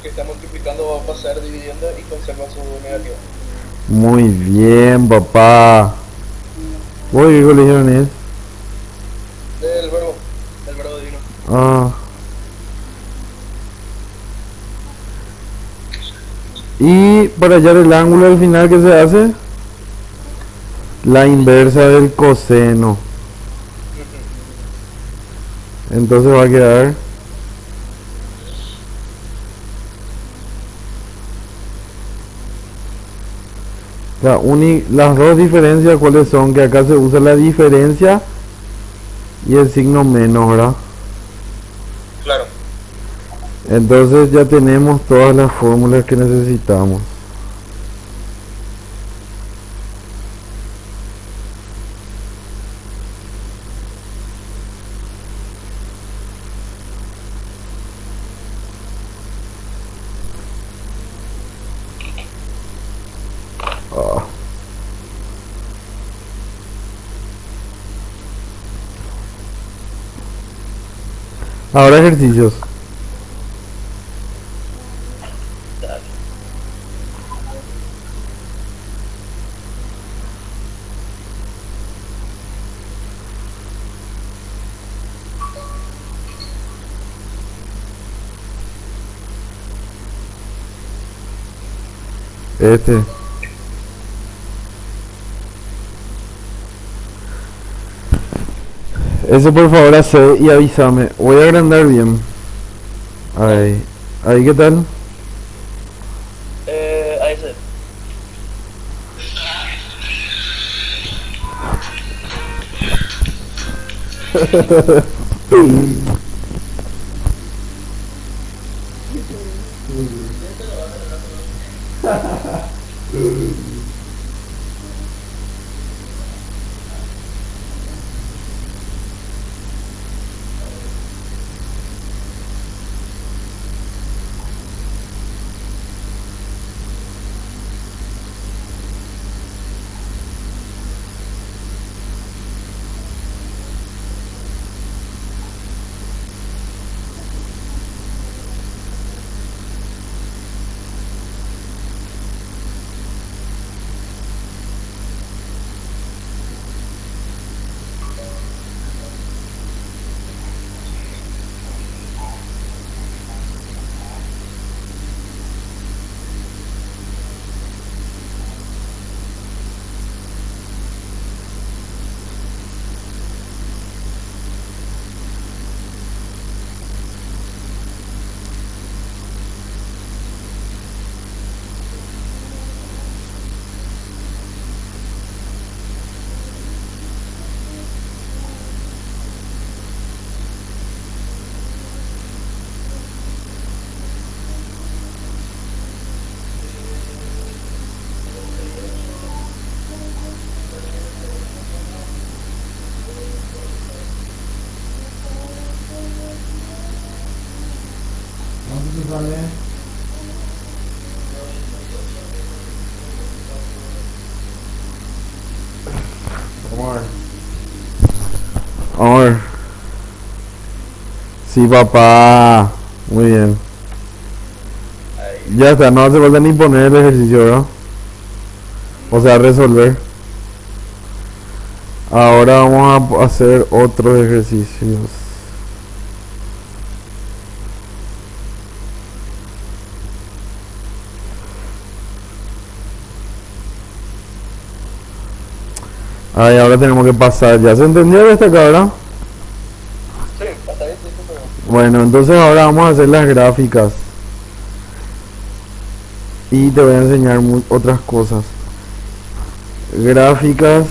que está multiplicando, va a pasar dividiendo y conserva su negativo. Muy bien, papá. ¿Vos qué colegio venís? El verbo divino. Ah. Y para hallar el ángulo al final, ¿qué se hace? La inversa del coseno. Entonces va a quedar Las dos diferencias, ¿cuáles son? Que acá se usa la diferencia y el signo menos, ¿verdad? Claro. Entonces ya tenemos todas las fórmulas que necesitamos. Ah. Ahora ejercicios. Dale. Este. Eso por favor hace y avísame. Voy a agrandar bien. Ahí. Ahí, ¿qué tal? Ahí se. A ver. Sí, papá. Muy bien. Ahí. Ya está, no hace falta ni poner el ejercicio, ¿verdad? O sea, resolver. Ahora vamos a hacer otros ejercicios. Ay, ahora tenemos que pasar. ¿Ya se entendió esta acá, verdad? Sí, hasta ahí sí, pero. Bueno, entonces ahora vamos a hacer las gráficas. Y te voy a enseñar otras cosas. Gráficas.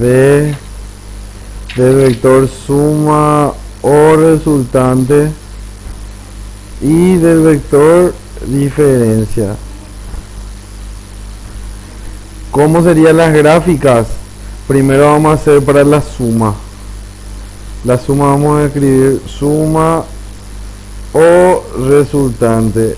Del vector suma o resultante y del vector diferencia. ¿Cómo serían las gráficas? Primero vamos a hacer para la suma. La suma vamos a escribir suma o resultante.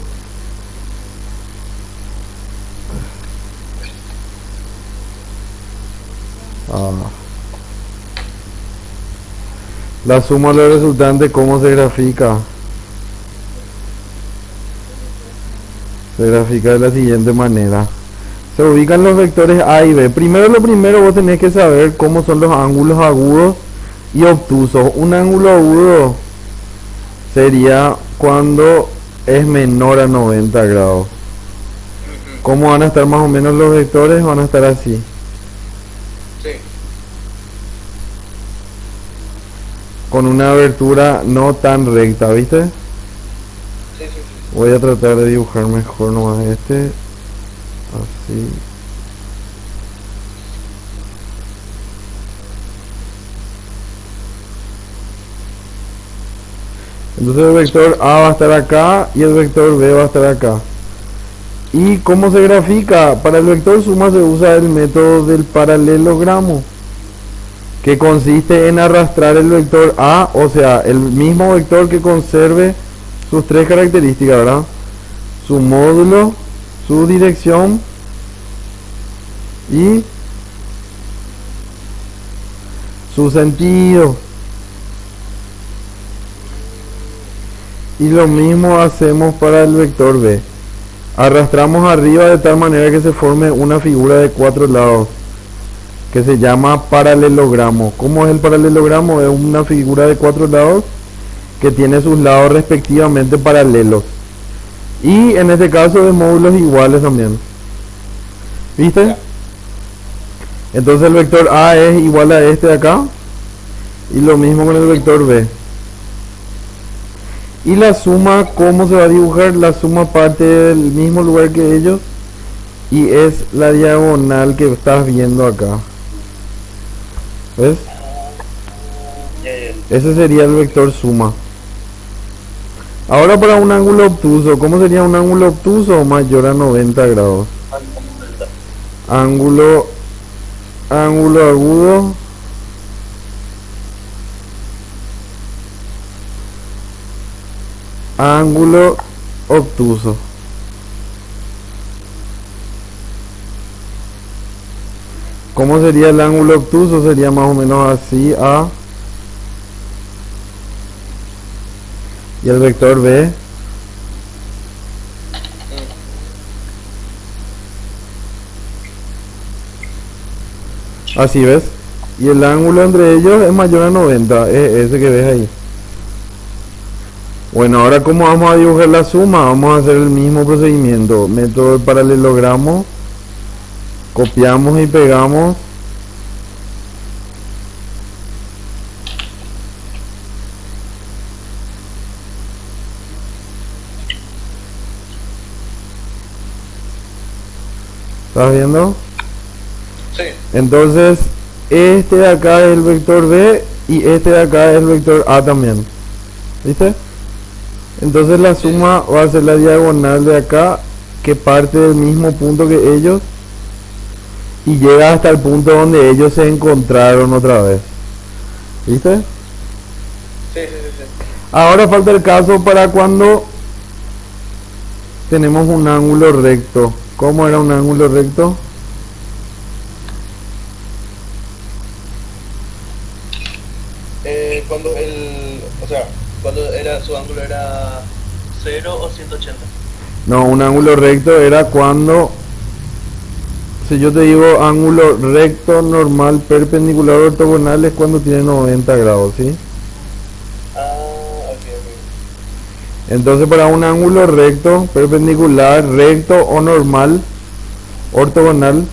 La suma o la resultante, ¿cómo se grafica? Se grafica de la siguiente manera. Se ubican los vectores A y B. Lo primero vos tenés que saber cómo son los ángulos agudos y obtusos. Un ángulo agudo sería cuando es menor a 90 grados. ¿Cómo van a estar más o menos los vectores? Van a estar así. Sí. Con una abertura no tan recta, ¿viste? Voy a tratar de dibujar mejor nomás este. Así. Entonces el vector A va a estar acá y el vector B va a estar acá. ¿Y cómo se grafica? Para el vector suma se usa el método del paralelogramo, que consiste en arrastrar el vector A, o sea, el mismo vector que conserve sus tres características, ¿verdad? Su módulo, su dirección y su sentido. Y lo mismo hacemos para el vector B. Arrastramos arriba de tal manera que se forme una figura de 4 lados, que se llama paralelogramo. ¿Cómo es el paralelogramo? Es una figura de 4 lados que tiene sus lados respectivamente paralelos. Y en este caso de módulos iguales también. ¿Viste? Entonces el vector A es igual a este de acá. Y lo mismo con el vector B. Y la suma, ¿cómo se va a dibujar? La suma parte del mismo lugar que ellos y es la diagonal que estás viendo acá. ¿Ves? Ese sería el vector suma. Ahora para un ángulo obtuso, ¿cómo sería un ángulo obtuso? Mayor a 90 grados. Ángulo agudo ángulo obtuso. ¿Cómo sería el ángulo obtuso? Sería más o menos así, A. Y el vector B. Así, ¿ves? Y el ángulo entre ellos es mayor a 90, es ese que ves ahí. Bueno, ahora ¿cómo vamos a dibujar la suma? Vamos a hacer el mismo procedimiento. Método del paralelogramo. Copiamos y pegamos. ¿Estás viendo? Sí. Entonces, este de acá es el vector B y este de acá es el vector A también. ¿Viste? Entonces la suma va a ser la diagonal de acá, que parte del mismo punto que ellos y llega hasta el punto donde ellos se encontraron otra vez. ¿Viste? Sí, sí, sí, sí. Ahora falta el caso para cuando tenemos un ángulo recto. ¿Cómo era un ángulo recto? Cuando era su ángulo era 0 o 180. No, un ángulo recto era cuando, si yo te digo ángulo recto, normal, perpendicular, ortogonal, es cuando tiene 90 grados, ¿sí? Ok, ok. Entonces para un ángulo recto, perpendicular, recto o normal, ortogonal,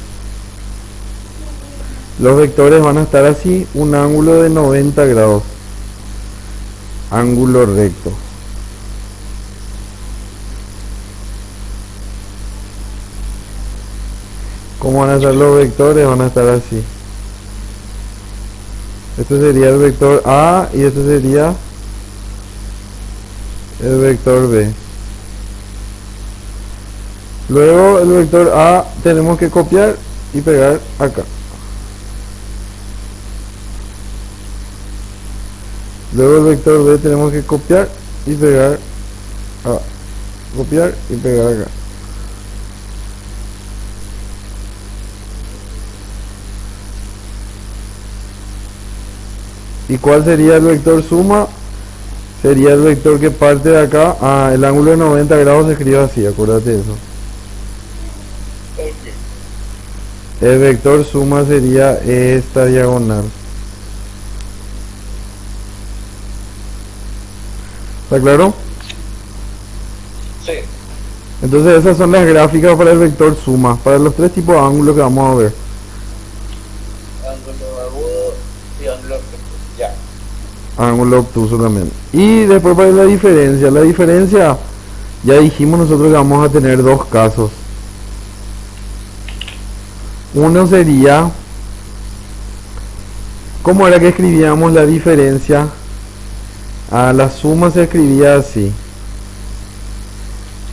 los vectores van a estar así, un ángulo de 90 grados. Ángulo recto. ¿Cómo van a ser los vectores? Van a estar así. Este sería el vector A y este sería el vector B. Luego el vector A tenemos que copiar y pegar acá. Luego el vector B tenemos que copiar y pegar acá. Copiar y pegar acá. ¿Y cuál sería el vector suma? Sería el vector que parte de acá. El ángulo de 90 grados se escribe así, acuérdate de eso. El vector suma sería esta diagonal. ¿Está claro? Sí. Entonces esas son las gráficas para el vector suma, para los tres tipos de ángulos que vamos a ver. Ángulo agudo y ángulo recto. Ya. Ángulo obtuso también. Y después para la diferencia Ya dijimos nosotros que vamos a tener dos casos. Uno sería, ¿cómo era que escribíamos la diferencia? La suma se escribía así.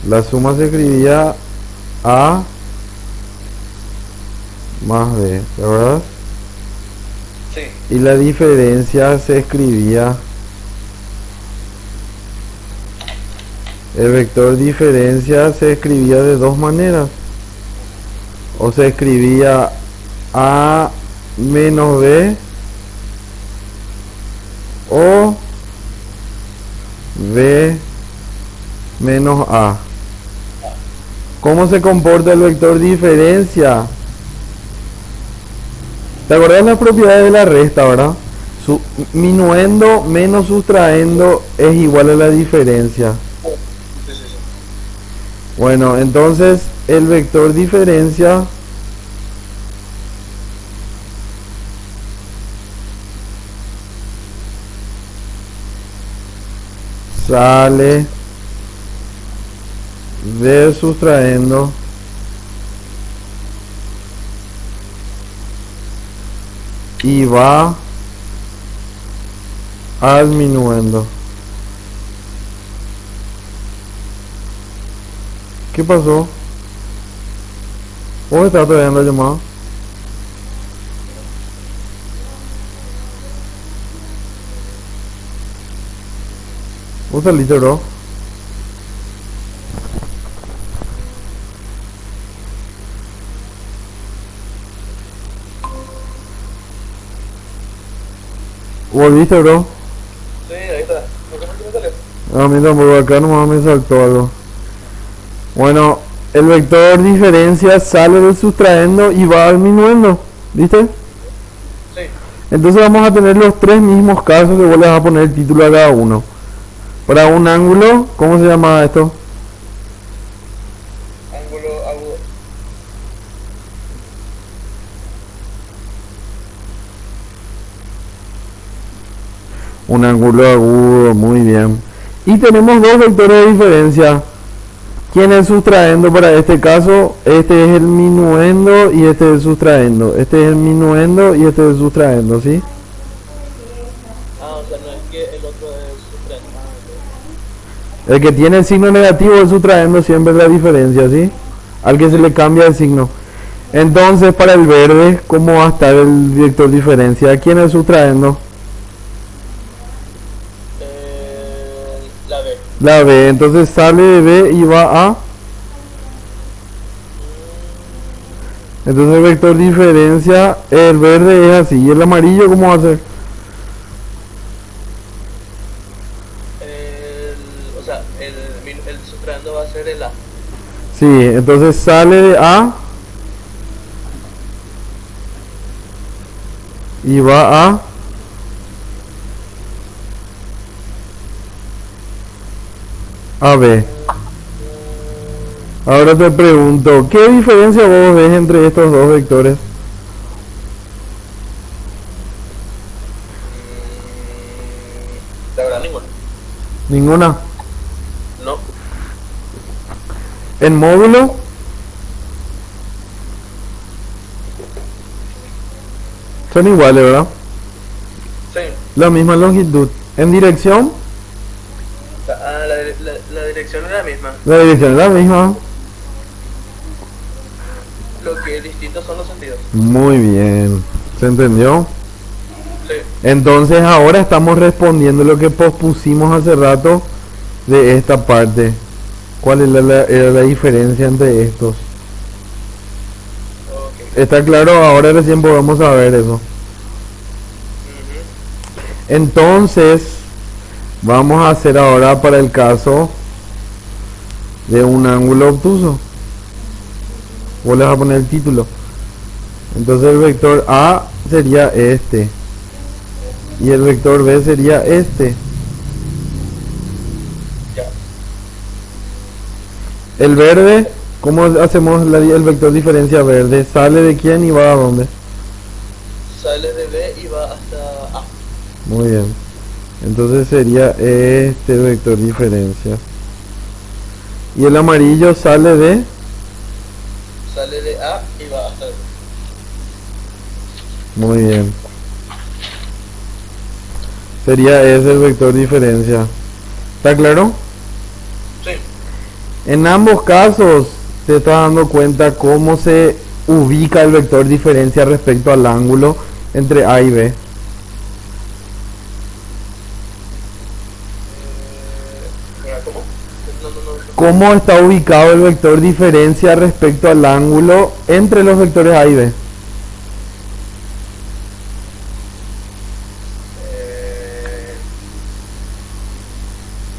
La suma se escribía A más B, ¿verdad? Sí. Y la diferencia se escribía, el vector diferencia se escribía de dos maneras. O se escribía A menos B o B menos A. ¿Cómo se comporta el vector diferencia? ¿Te acuerdas las propiedades de la resta, verdad? Minuendo menos sustraendo es igual a la diferencia. Sí, sí, sí. Bueno, entonces el vector diferencia sale de sustrayendo y va al minuendo. ¿Qué pasó? ¿Vos estás todavía en la llamada? ¿Vos saliste, bro? ¿Volviste, bro? Sí, ahí está. ¿Por qué me salió? A mí tampoco, acá nomás me saltó algo. Bueno, el vector diferencia sale del sustraendo y va al minuendo, ¿viste? Sí. Entonces vamos a tener los tres mismos casos que vos le vas a poner el título a cada uno. Para un ángulo, ¿cómo se llama esto? Ángulo agudo. Un ángulo agudo, muy bien. Y tenemos dos vectores de diferencia. ¿Quién es sustraendo para este caso? Este es el minuendo y este es el sustraendo. Este es el minuendo y este es el sustraendo, ¿sí? O sea, no es que el otro es sustraendo. El que tiene el signo negativo es sustraendo siempre la diferencia, ¿sí? Al que se le cambia el signo. Entonces, para el verde, ¿cómo va a estar el vector diferencia? ¿Quién es sustraendo? La B. La B. Entonces sale de B y va a... Entonces el vector diferencia, el verde es así. ¿Y el amarillo cómo va a ser? O sea, el sustraendo va a ser el A. Sí, entonces sale de A y va a B. Ahora te pregunto, ¿qué diferencia vos ves entre estos dos vectores? La verdad, ninguna. Ninguna. No. En módulo, son iguales, ¿verdad? Sí. La misma longitud. En dirección, La dirección es la misma. la dirección es la misma. Lo que es distinto son los sentidos. Muy bien. ¿Se entendió? Sí. Entonces ahora estamos respondiendo lo que pospusimos hace rato de esta parte. ¿Cuál era la diferencia entre estos? Ok. ¿Está claro? Ahora recién podemos saber eso. Ujú. Entonces, vamos a hacer ahora para el caso de un ángulo obtuso. Vos le vas a poner el título. Entonces el vector A sería este. Y el vector B sería este. Ya. El verde, ¿cómo hacemos el vector diferencia verde? ¿Sale de quién y va a dónde? Sale de B y va hasta A. Muy bien. Entonces sería este vector diferencia. Y el amarillo sale de... Sale de A y va hasta B. Muy bien. Sería ese el vector diferencia. ¿Está claro? Sí. En ambos casos te estás dando cuenta cómo se ubica el vector diferencia respecto al ángulo entre A y B. ¿Cómo? No. ¿Cómo está ubicado el vector diferencia respecto al ángulo entre los vectores A y B?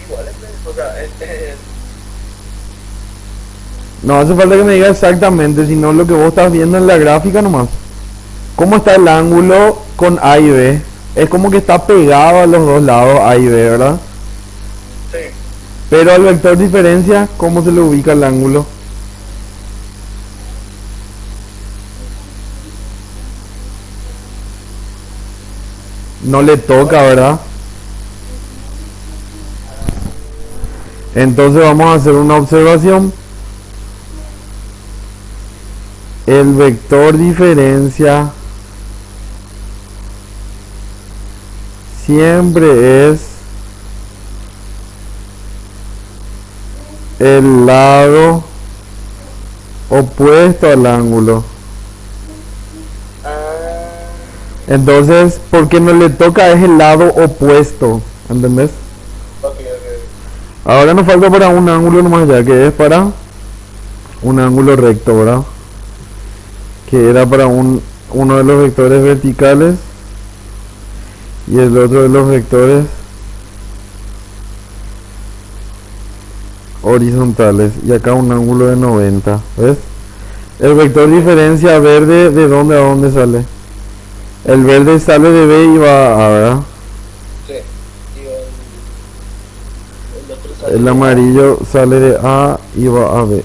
Igual, o sea, No hace falta que me diga exactamente, sino lo que vos estás viendo en la gráfica nomás. ¿Cómo está el ángulo con A y B? Es como que está pegado a los dos lados A y B, ¿verdad? sí. Pero al vector diferencia, ¿cómo se le ubica el ángulo? No le toca, ¿verdad? Entonces vamos a hacer una observación. El vector diferencia siempre es el lado opuesto al ángulo. Entonces, porque no le toca es el lado opuesto, ¿entendés? Ok. Ahora nos falta para un ángulo nomás ya, que es para un ángulo recto, ¿verdad? Que era para uno de los vectores verticales y el otro de los vectores horizontales, y acá un ángulo de 90, ¿ves? El vector diferencia verde, ¿de dónde a dónde sale? El verde sale de B y va a A, ¿verdad? Sí. Y el otro sale El amarillo sale de A y va a B.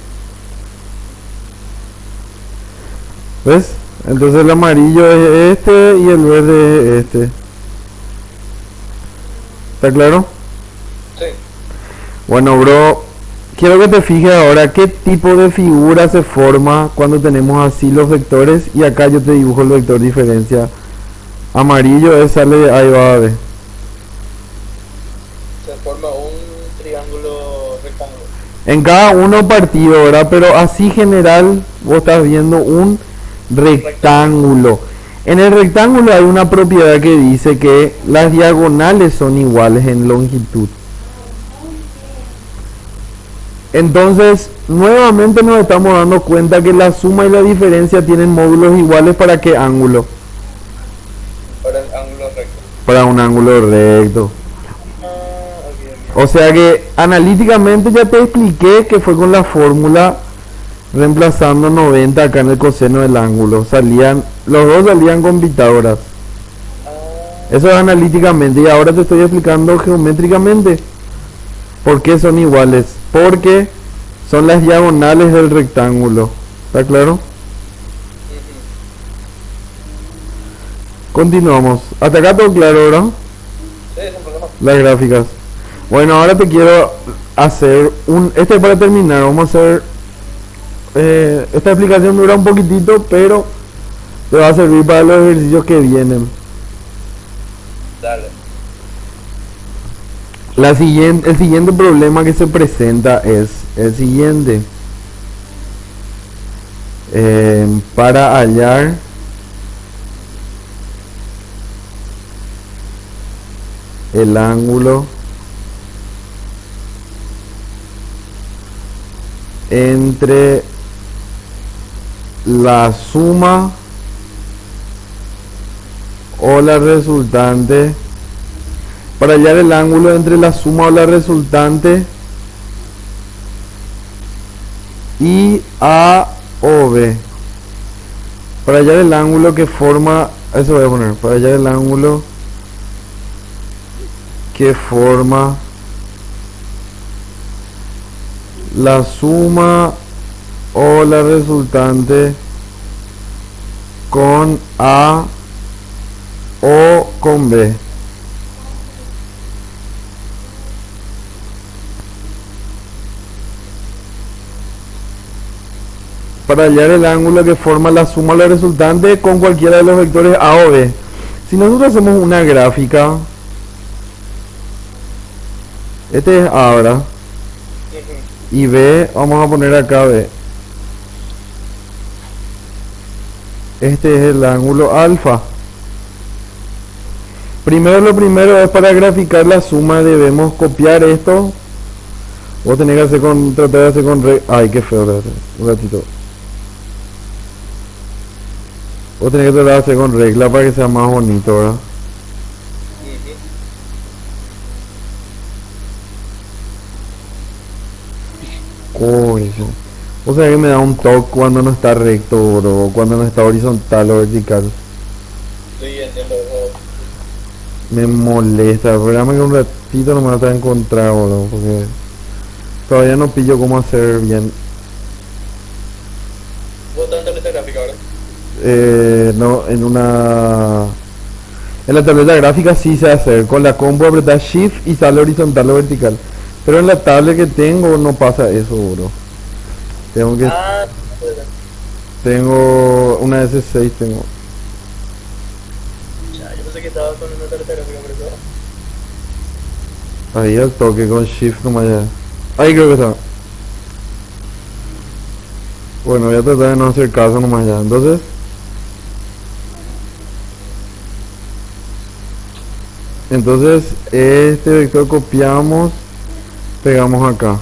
¿Ves? Entonces el amarillo es este y el verde es este. ¿Está claro? Sí. Bueno, bro, quiero que te fijes ahora qué tipo de figura se forma cuando tenemos así los vectores, y acá yo te dibujo el vector diferencia. Amarillo es sale de A y va a B. Se forma un triángulo rectángulo. En cada uno partido, ¿verdad? Pero así general vos estás viendo un rectángulo. En el rectángulo hay una propiedad que dice que las diagonales son iguales en longitud. Entonces, nuevamente nos estamos dando cuenta que la suma y la diferencia tienen módulos iguales. ¿Para qué ángulo? Para el ángulo recto. Para un ángulo recto. O sea que analíticamente ya te expliqué que fue con la fórmula reemplazando 90 acá en el coseno del ángulo. Los dos salían con Pitágoras. Eso es analíticamente, y ahora te estoy explicando geométricamente por qué son iguales. Porque son las diagonales del rectángulo. ¿Está claro? Continuamos. Hasta acá todo claro, ¿verdad? Sí, sin problema. Las gráficas. Bueno, ahora te quiero hacer este es para terminar. Vamos a hacer esta explicación dura un poquitito, pero te va a servir para los ejercicios que vienen. Dale. El siguiente problema que se presenta es el siguiente. Para hallar el ángulo entre la suma o la resultante, para hallar el ángulo entre la suma o la resultante y A o B, para hallar el ángulo que forma, eso voy a poner, para hallar el ángulo que forma la suma o la resultante con A o con B. para hallar el ángulo que forma la suma de los resultantes con cualquiera de los vectores A o B. Si nosotros hacemos una gráfica, este es A, ¿verdad? Ujú. Y B, vamos a poner acá B. Este es el ángulo alfa. Primero lo primero es para graficar la suma debemos copiar esto. Vos tenés que hacer con, tratar de hacer con ay, qué feo, espérate, un ratito. Vos tenés que tratar de hacer con regla para que sea más bonito, ¿verdad? Ujú. Uy, sí. O sea que me da un toque cuando no está recto, bro, o cuando no está horizontal o vertical. Sí, entiendo. Me molesta, programa que un ratito no me va a encontrar, bro, porque todavía no pillo cómo hacer bien. Vos estás en tableta gráfica, ¿verdad? No, en la tableta gráfica sí sé hacer, con la combo apretar shift y sale horizontal o vertical. Pero en la tablet que tengo no pasa eso, bro. Tengo que, Ah, pues, tengo una S6 tengo. ya, yo pensé que estaba con una tableta gráfica, por eso. Ahí al toque con shift nomás ya. Ahí creo que está. Bueno, voy a tratar de no hacer caso nomás ya. Entonces este vector copiamos, pegamos acá.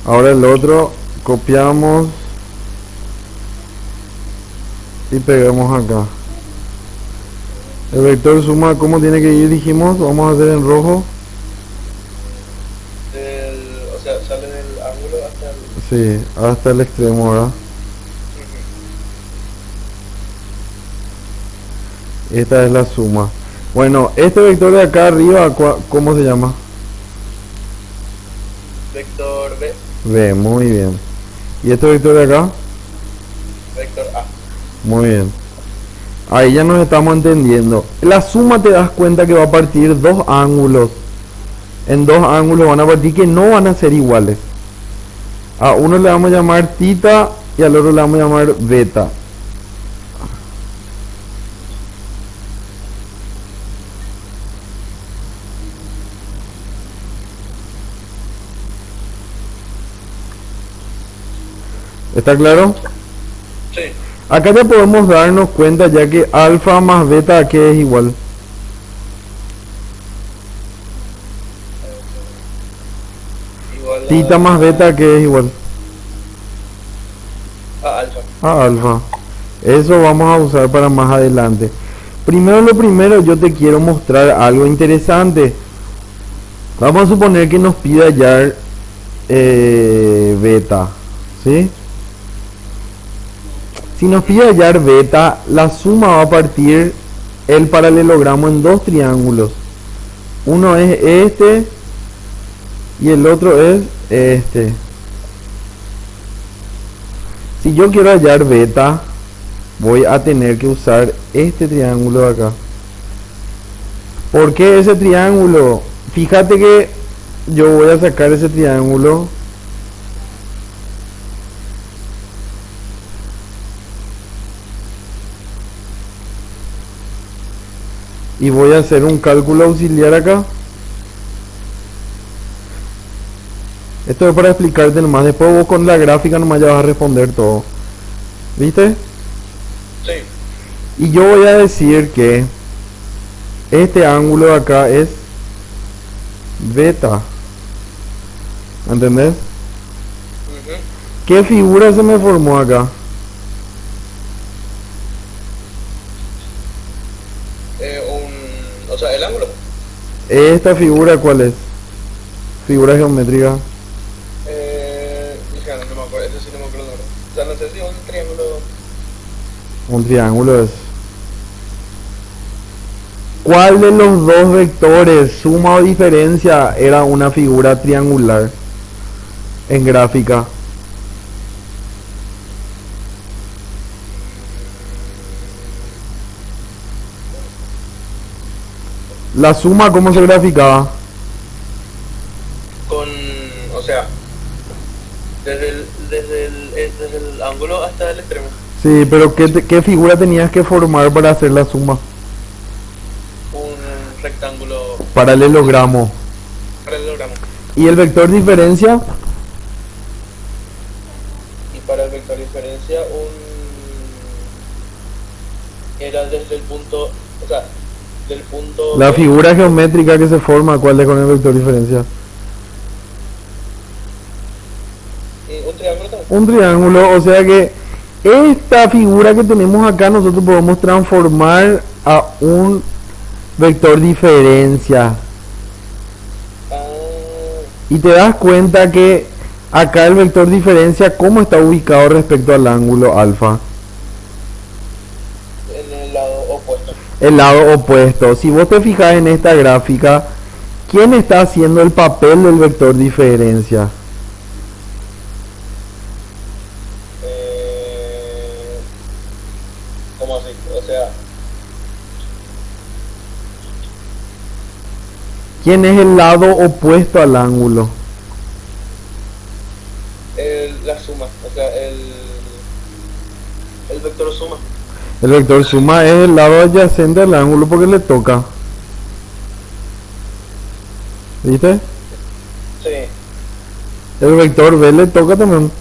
Ahora el otro copiamos y pegamos acá. El vector suma, ¿cómo tiene que ir? Dijimos, vamos a hacer en rojo. O sea, sale del ángulo hasta el... Sí, hasta el extremo, ¿verdad? Ujú. Esta es la suma. Bueno, este vector de acá arriba, ¿cómo se llama? Vector B, B, muy bien. ¿Y este vector de acá? vector A. Muy bien. Ahí ya nos estamos entendiendo. La suma te das cuenta que va a partir dos ángulos. En dos ángulos van a partir que no van a ser iguales. A uno le vamos a llamar tita y al otro le vamos a llamar beta. ¿Está claro? Sí. Acá ya podemos darnos cuenta ya que alfa más beta ¿a qué es igual? Igual Tita más beta ¿a qué es igual? a alfa. A alfa. Eso vamos a usar para más adelante. Primero lo primero, yo te quiero mostrar algo interesante. Vamos a suponer que nos pide hallar beta, ¿sí? Si nos pide hallar beta, la suma va a partir el paralelogramo en dos triángulos. Uno es este y el otro es este. Si yo quiero hallar beta, voy a tener que usar este triángulo de acá. ¿Por qué ese triángulo? Fíjate que yo voy a sacar ese triángulo. Y voy a hacer un cálculo auxiliar acá. Esto es para explicarte nomás. Después vos con la gráfica nomás ya vas a responder todo. ¿Viste? Sí. Y yo voy a decir que este ángulo de acá es beta. ¿Entendés? Ujú. ¿Qué figura se me formó acá? O sea, el ángulo. ¿Esta figura cuál es? Figura geométrica. Hija, no me acuerdo, ese sí no me acuerdo. O sea, no sé si es un triángulo. Un triángulo es. ¿Cuál de los dos vectores, suma o diferencia, era una figura triangular en gráfica? La suma, ¿cómo se graficaba? Con desde el ángulo hasta el extremo. Sí, pero ¿qué figura tenías que formar para hacer la suma? Un rectángulo Paralelogramo. paralelogramo. ¿Y el vector diferencia? Y para el vector diferencia era desde el punto, o sea, del punto La B, figura geométrica que se forma, ¿cuál es con el vector diferencia? un triángulo también. Un triángulo, o sea que esta figura que tenemos acá nosotros podemos transformar a un vector diferencia. Ah, Y te das cuenta que acá el vector diferencia, ¿cómo está ubicado respecto al ángulo alfa? en el lado opuesto. El lado opuesto. Si vos te fijas en esta gráfica, ¿quién está haciendo el papel del vector diferencia? ¿Cómo así? O sea, ¿Quién es el lado opuesto al ángulo? la suma, o sea, el vector suma. El vector suma es el lado adyacente al ángulo porque le toca. ¿Viste? Sí, El vector B le toca también.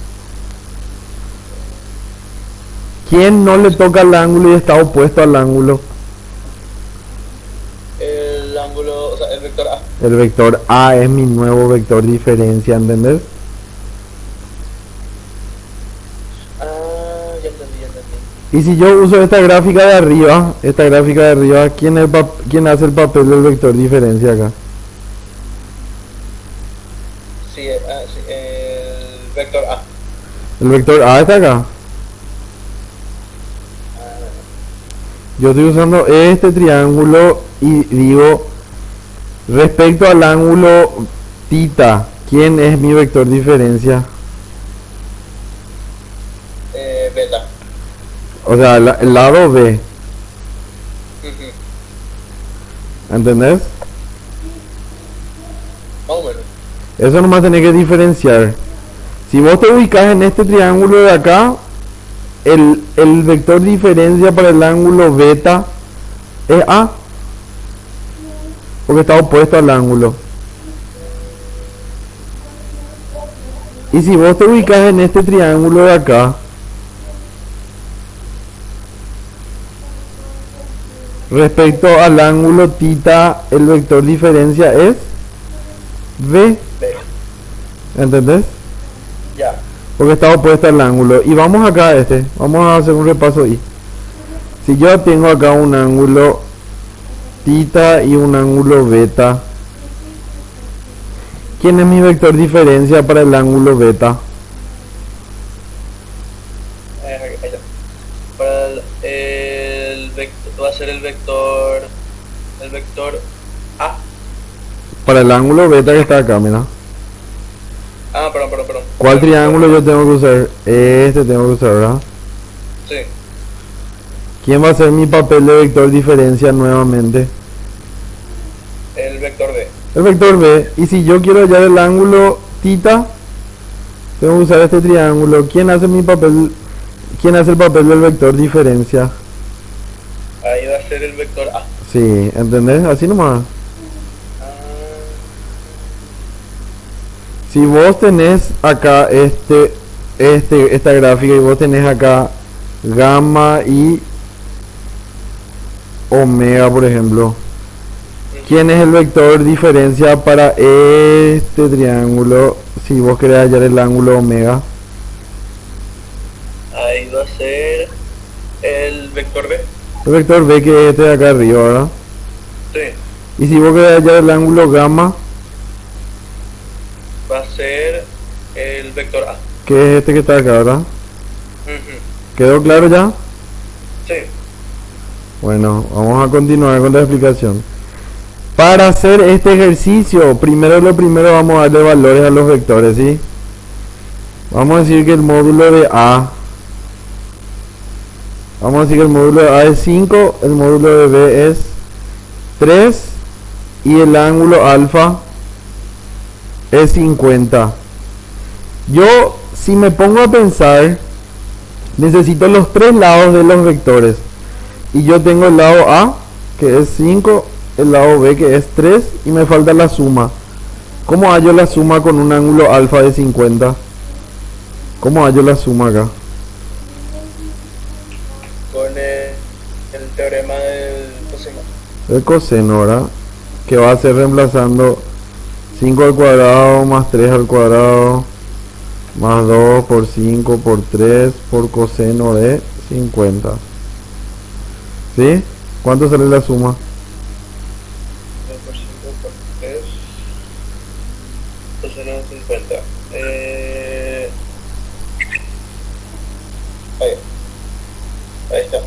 ¿Quién no le toca al ángulo y está opuesto al ángulo? el ángulo, o sea, el vector A. El vector A es mi nuevo vector diferencia, ¿entendés? Ah, ya entendí, ya entendí. Y si yo uso esta gráfica de arriba, ¿quién hace el papel del vector diferencia acá? Sí, sí, el vector A. El vector A está acá. Yo estoy usando este triángulo y digo, respecto al ángulo θ, ¿quién es mi vector diferencia? Beta. O sea, el lado B, Ujú. ¿entendés? Más o menos. Eso nomás tenés que diferenciar. Si vos te ubicas en este triángulo de acá, el vector diferencia para el ángulo beta es A, porque está opuesto al ángulo. Y si vos te ubicas en este triángulo de acá, respecto al ángulo θ, el vector diferencia es B, B. ¿entendés? Ya. Porque está opuesto al ángulo. Y vamos acá a vamos a hacer un repaso ahí. Si yo tengo acá un ángulo θ y un ángulo beta, ¿quién es mi vector diferencia para el ángulo beta? Ahí está. Para el vector, va a ser el vector A. Para el ángulo beta que está acá, mira. Ah, perdón. ¿Cuál triángulo yo tengo que usar? Este tengo que usar, ¿verdad? Sí. ¿Quién va a ser mi papel de vector diferencia nuevamente? El vector B. El vector B. Y si yo quiero hallar el ángulo θ, tengo que usar este triángulo. ¿Quién hace mi papel? ¿Quién hace el papel del vector diferencia? Ahí va a ser el vector A. Sí, ¿entendés? Así nomás. Ah, Si vos tenés acá esta gráfica y vos tenés acá gamma y omega, por ejemplo, ¿quién es el vector diferencia para este triángulo si vos querés hallar el ángulo omega? ahí va a ser el vector B. El vector B, que es este de acá arriba, ¿verdad? Sí. Y si vos querés hallar el ángulo gamma, Va a ser el vector A. que es este que está acá, ¿verdad? Ujú. ¿Quedó claro ya? Sí. Bueno, vamos a continuar con la explicación. Para hacer este ejercicio, lo primero vamos a darle valores a los vectores, ¿sí? Vamos a decir que el módulo de A, es 5, el módulo de B es 3 y el ángulo alfa es 50. Yo si me pongo a pensar, necesito los tres lados de los vectores. Y yo tengo el lado A, que es 5, el lado B, que es 3, y me falta la suma. ¿Cómo hallo la suma con un ángulo alfa de 50? ¿Cómo hallo la suma acá? Con el teorema del coseno. El coseno, ¿verdad? Que va a ser reemplazando 5 al cuadrado más 3 al cuadrado más 2 por 5 por 3 por coseno de 50. ¿Sí? ¿Cuánto sale la suma? 2 por 5 por 3. Coseno de 50. Ahí está.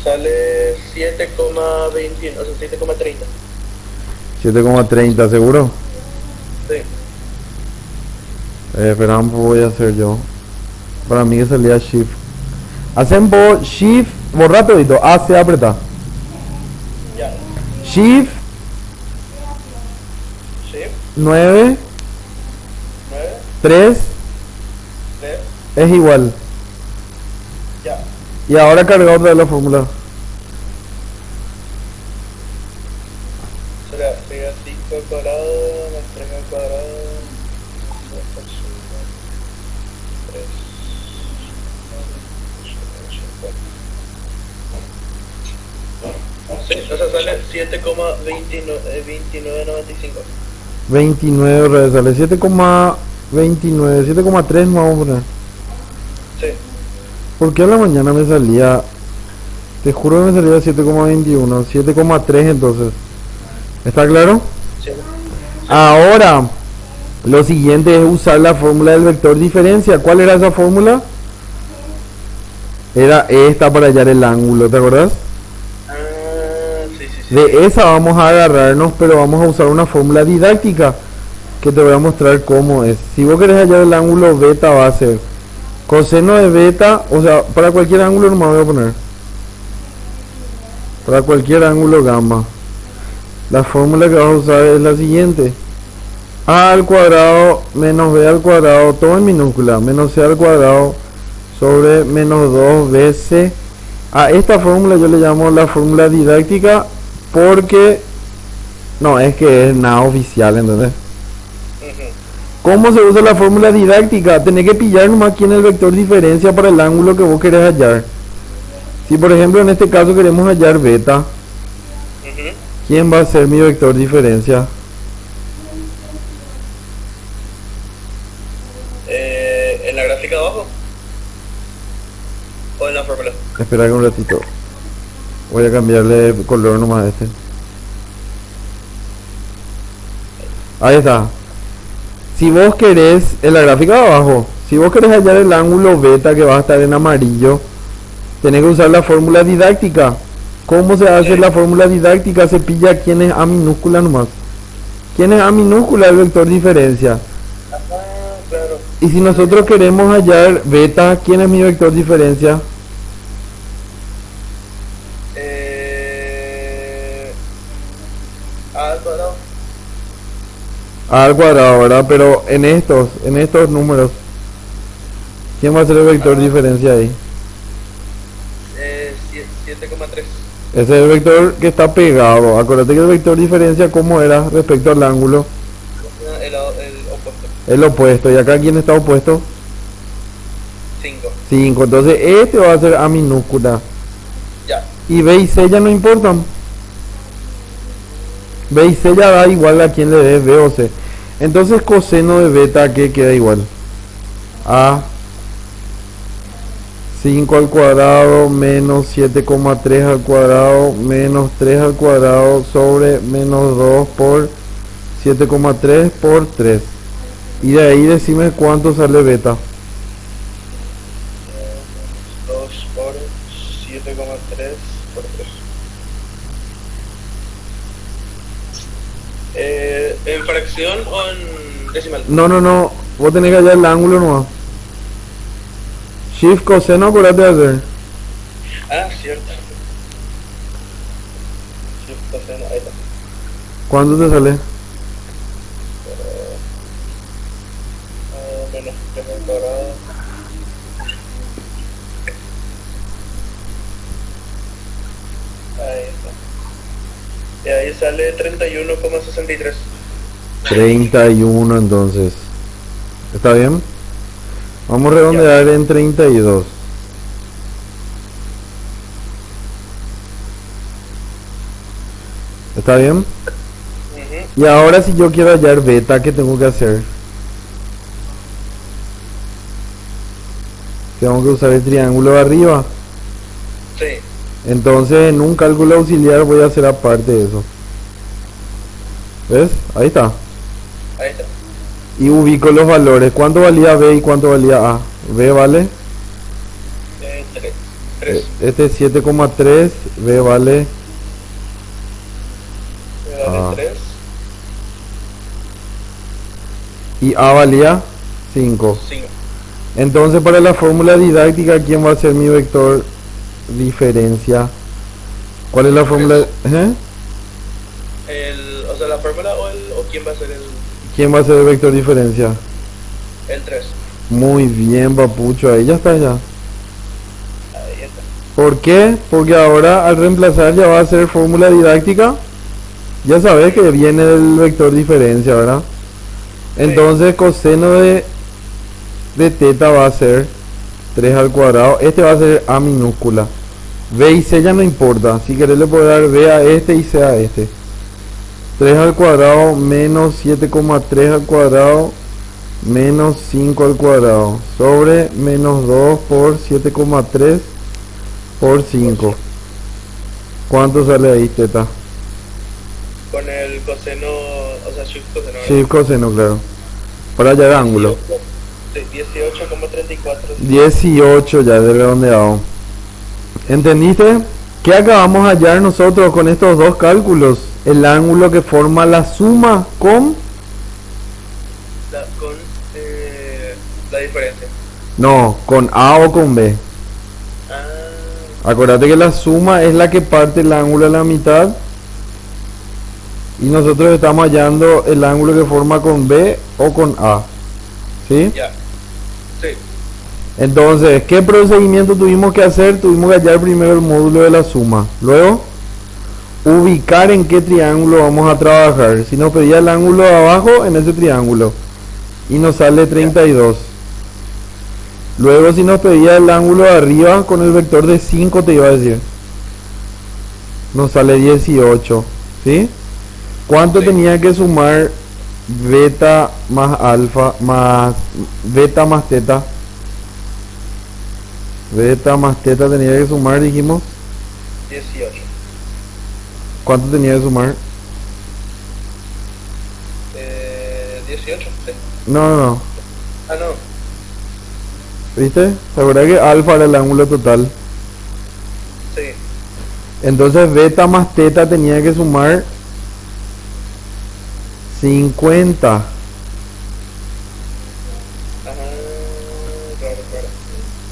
Sale 7,21, o sea, 7,30. 7,30, ¿seguro? Sí. Espera un poco, voy a hacer yo. Para mí que salía shift. Hacen shift, borra todito, A se aprieta. Ya. Shift Sí. 9, 9, 3 3. es igual. Ya. Y ahora carga otra vez la fórmula. Sería 5 al cuadrado más 3 al cuadrado. 2 por 5. 3. Sí, o sea, sale 7,2995. 29 otra vez sale 7,29, 7,3 no vamos a poner. Sí. ¿Por qué a la mañana me salía? Te juro que me salía 7,21, 7,3 entonces. ¿Está claro? Sí. Ahora, lo siguiente es usar la fórmula del vector diferencia. ¿Cuál era esa fórmula? Era esta para hallar el ángulo, ¿te acordás? Sí, sí, sí. De esa vamos a agarrarnos, pero vamos a usar una fórmula didáctica que te voy a mostrar cómo es. Si vos querés hallar el ángulo beta, va a ser coseno de beta, o sea, para cualquier ángulo no me voy a poner. Para cualquier ángulo gamma. La fórmula que vas a usar es la siguiente: a al cuadrado menos b al cuadrado, todo en minúscula, menos c al cuadrado sobre menos 2bc. A esta fórmula yo le llamo la fórmula didáctica porque no es que es nada oficial, ¿entendés? ¿Cómo se usa la fórmula didáctica? Tenés que pillar nomás quién es el vector diferencia para el ángulo que vos querés hallar. Si por ejemplo en este caso queremos hallar beta, ¿quién va a ser mi vector diferencia? En la gráfica de abajo. O en la fórmula. Espera que un ratito. Voy a cambiarle de color nomás a este. Ahí está. Si vos querés, en la gráfica de abajo, si vos querés hallar el ángulo beta que va a estar en amarillo, tenés que usar la fórmula didáctica. ¿Cómo se hace la fórmula didáctica? Se pilla quién es A minúscula nomás. ¿Quién es A minúscula? El vector diferencia. Claro. Y si nosotros queremos hallar beta, ¿quién es mi vector diferencia? A al cuadrado. A al cuadrado, ¿verdad? Pero en estos números, ¿quién va a ser el vector diferencia ahí? 7,3. Ese es el vector que está pegado. Acuérdate que el vector diferencia, ¿cómo era respecto al ángulo? El opuesto. El opuesto. ¿Y acá quién está opuesto? 5. 5. Entonces este va a ser A minúscula. Ya. Y B y C ya no importan. B y C ya da igual a quien le dé B o C. Entonces coseno de beta, ¿qué queda igual? A 5 al cuadrado menos 7,3 al cuadrado menos 3 al cuadrado sobre menos 2 por 7,3 por 3. Y de ahí decime cuánto sale beta. 2 por 7,3 por 3. ¿En fracción o en decimal? No. Vos tenés que hallar el ángulo nomás. Shift coseno, acuérdate de hacer. Ah, cierto. Sí, coseno, ahí está. ¿Cuánto te sale? Menos 3 al cuadrado Y ahí sale 31,63. 31 entonces. ¿Está bien? Vamos a redondear en 32. ¿Está bien? Ujú. Y ahora si yo quiero hallar beta, ¿qué tengo que hacer? Tengo que usar el triángulo de arriba. Sí, Entonces en un cálculo auxiliar voy a hacer aparte eso. ¿Ves? Ahí está. ahí está. Y ubico los valores. ¿Cuánto valía B y cuánto valía A? B vale. 3. Este es 7,3. B vale. Me vale 3. Y A valía 5. 5. Entonces para la fórmula didáctica, ¿quién va a ser mi vector diferencia? ¿Cuál es la fórmula? ¿Eh? O sea, la fórmula o quién va a ser ¿Quién va a ser el vector diferencia? el 3. Muy bien, papucho, ahí ya está ya. Ahí está. ¿Por qué? Porque ahora al reemplazar ya va a ser fórmula didáctica. Ya sabes que viene del vector diferencia, ¿verdad? Entonces coseno de teta va a ser 3 al cuadrado. Este va a ser A minúscula. B y C ya no importa. Si querés le puedo dar B a este y C a este. 3 al cuadrado menos 7,3 al cuadrado menos 5 al cuadrado sobre menos 2 por 7,3 por 5. ¿Cuánto sale ahí, teta? Con el coseno, o sea, shift coseno. Sí, coseno, claro. Para hallar ángulo. 18,34. 18 ya de redondeado. ¿Entendiste? ¿Qué acabamos de hallar nosotros con estos dos cálculos? El ángulo que forma la suma con... Con la diferencia. No, con A o con B. Ah, Acuérdate que la suma es la que parte el ángulo a la mitad. Y nosotros estamos hallando el ángulo que forma con B o con A. ¿Sí? ya. Sí. Entonces, ¿qué procedimiento tuvimos que hacer? Tuvimos que hallar primero el módulo de la suma. Luego, ubicar en qué triángulo vamos a trabajar. Si nos pedía el ángulo de abajo, en ese triángulo. Y nos sale 32. Luego, si nos pedía el ángulo de arriba, con el vector de 5 te iba a decir. Nos sale 18. ¿Sí? ¿Cuánto Sí. tenía que sumar beta más alfa más beta más teta? Beta más teta tenía que sumar, dijimos. 18. ¿Cuánto tenía que sumar? 18. Sí. No. Ah, no. ¿Viste? ¿Te acuerdas que alfa era el ángulo total? Sí. Entonces beta más teta tenía que sumar 50. Ajá. Claro.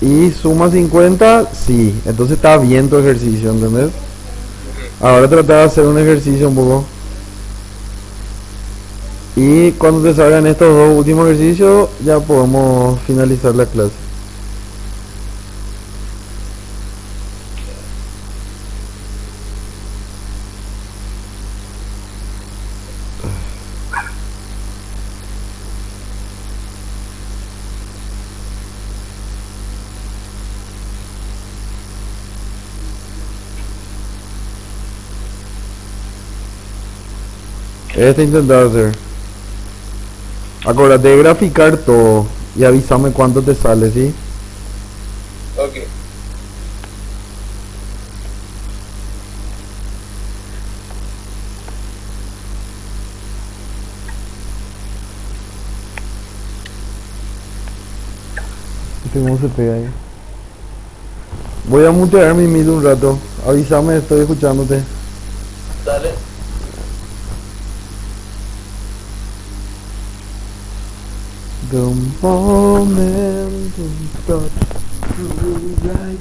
Y suma 50, sí. Entonces está bien tu ejercicio, ¿entendés? Ujú. Ahora trata de hacer un ejercicio un poco. Y cuando te salgan estos dos últimos ejercicios, ya podemos finalizar la clase. Este intentar hacer. Acuérdate de graficar todo y avísame cuánto te sale, ¿sí? Ok. ¿Cómo se pega ahí? Voy a mutear mi mid un rato. Avísame, estoy escuchándote. Dale. The moment you start to right.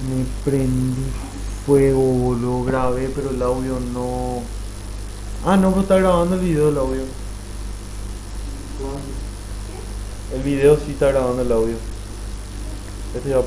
Me prendí fuego, lo grabé, pero el audio no. Ah, no, pues está grabando el video el audio. El video sí está grabando el audio. Este ya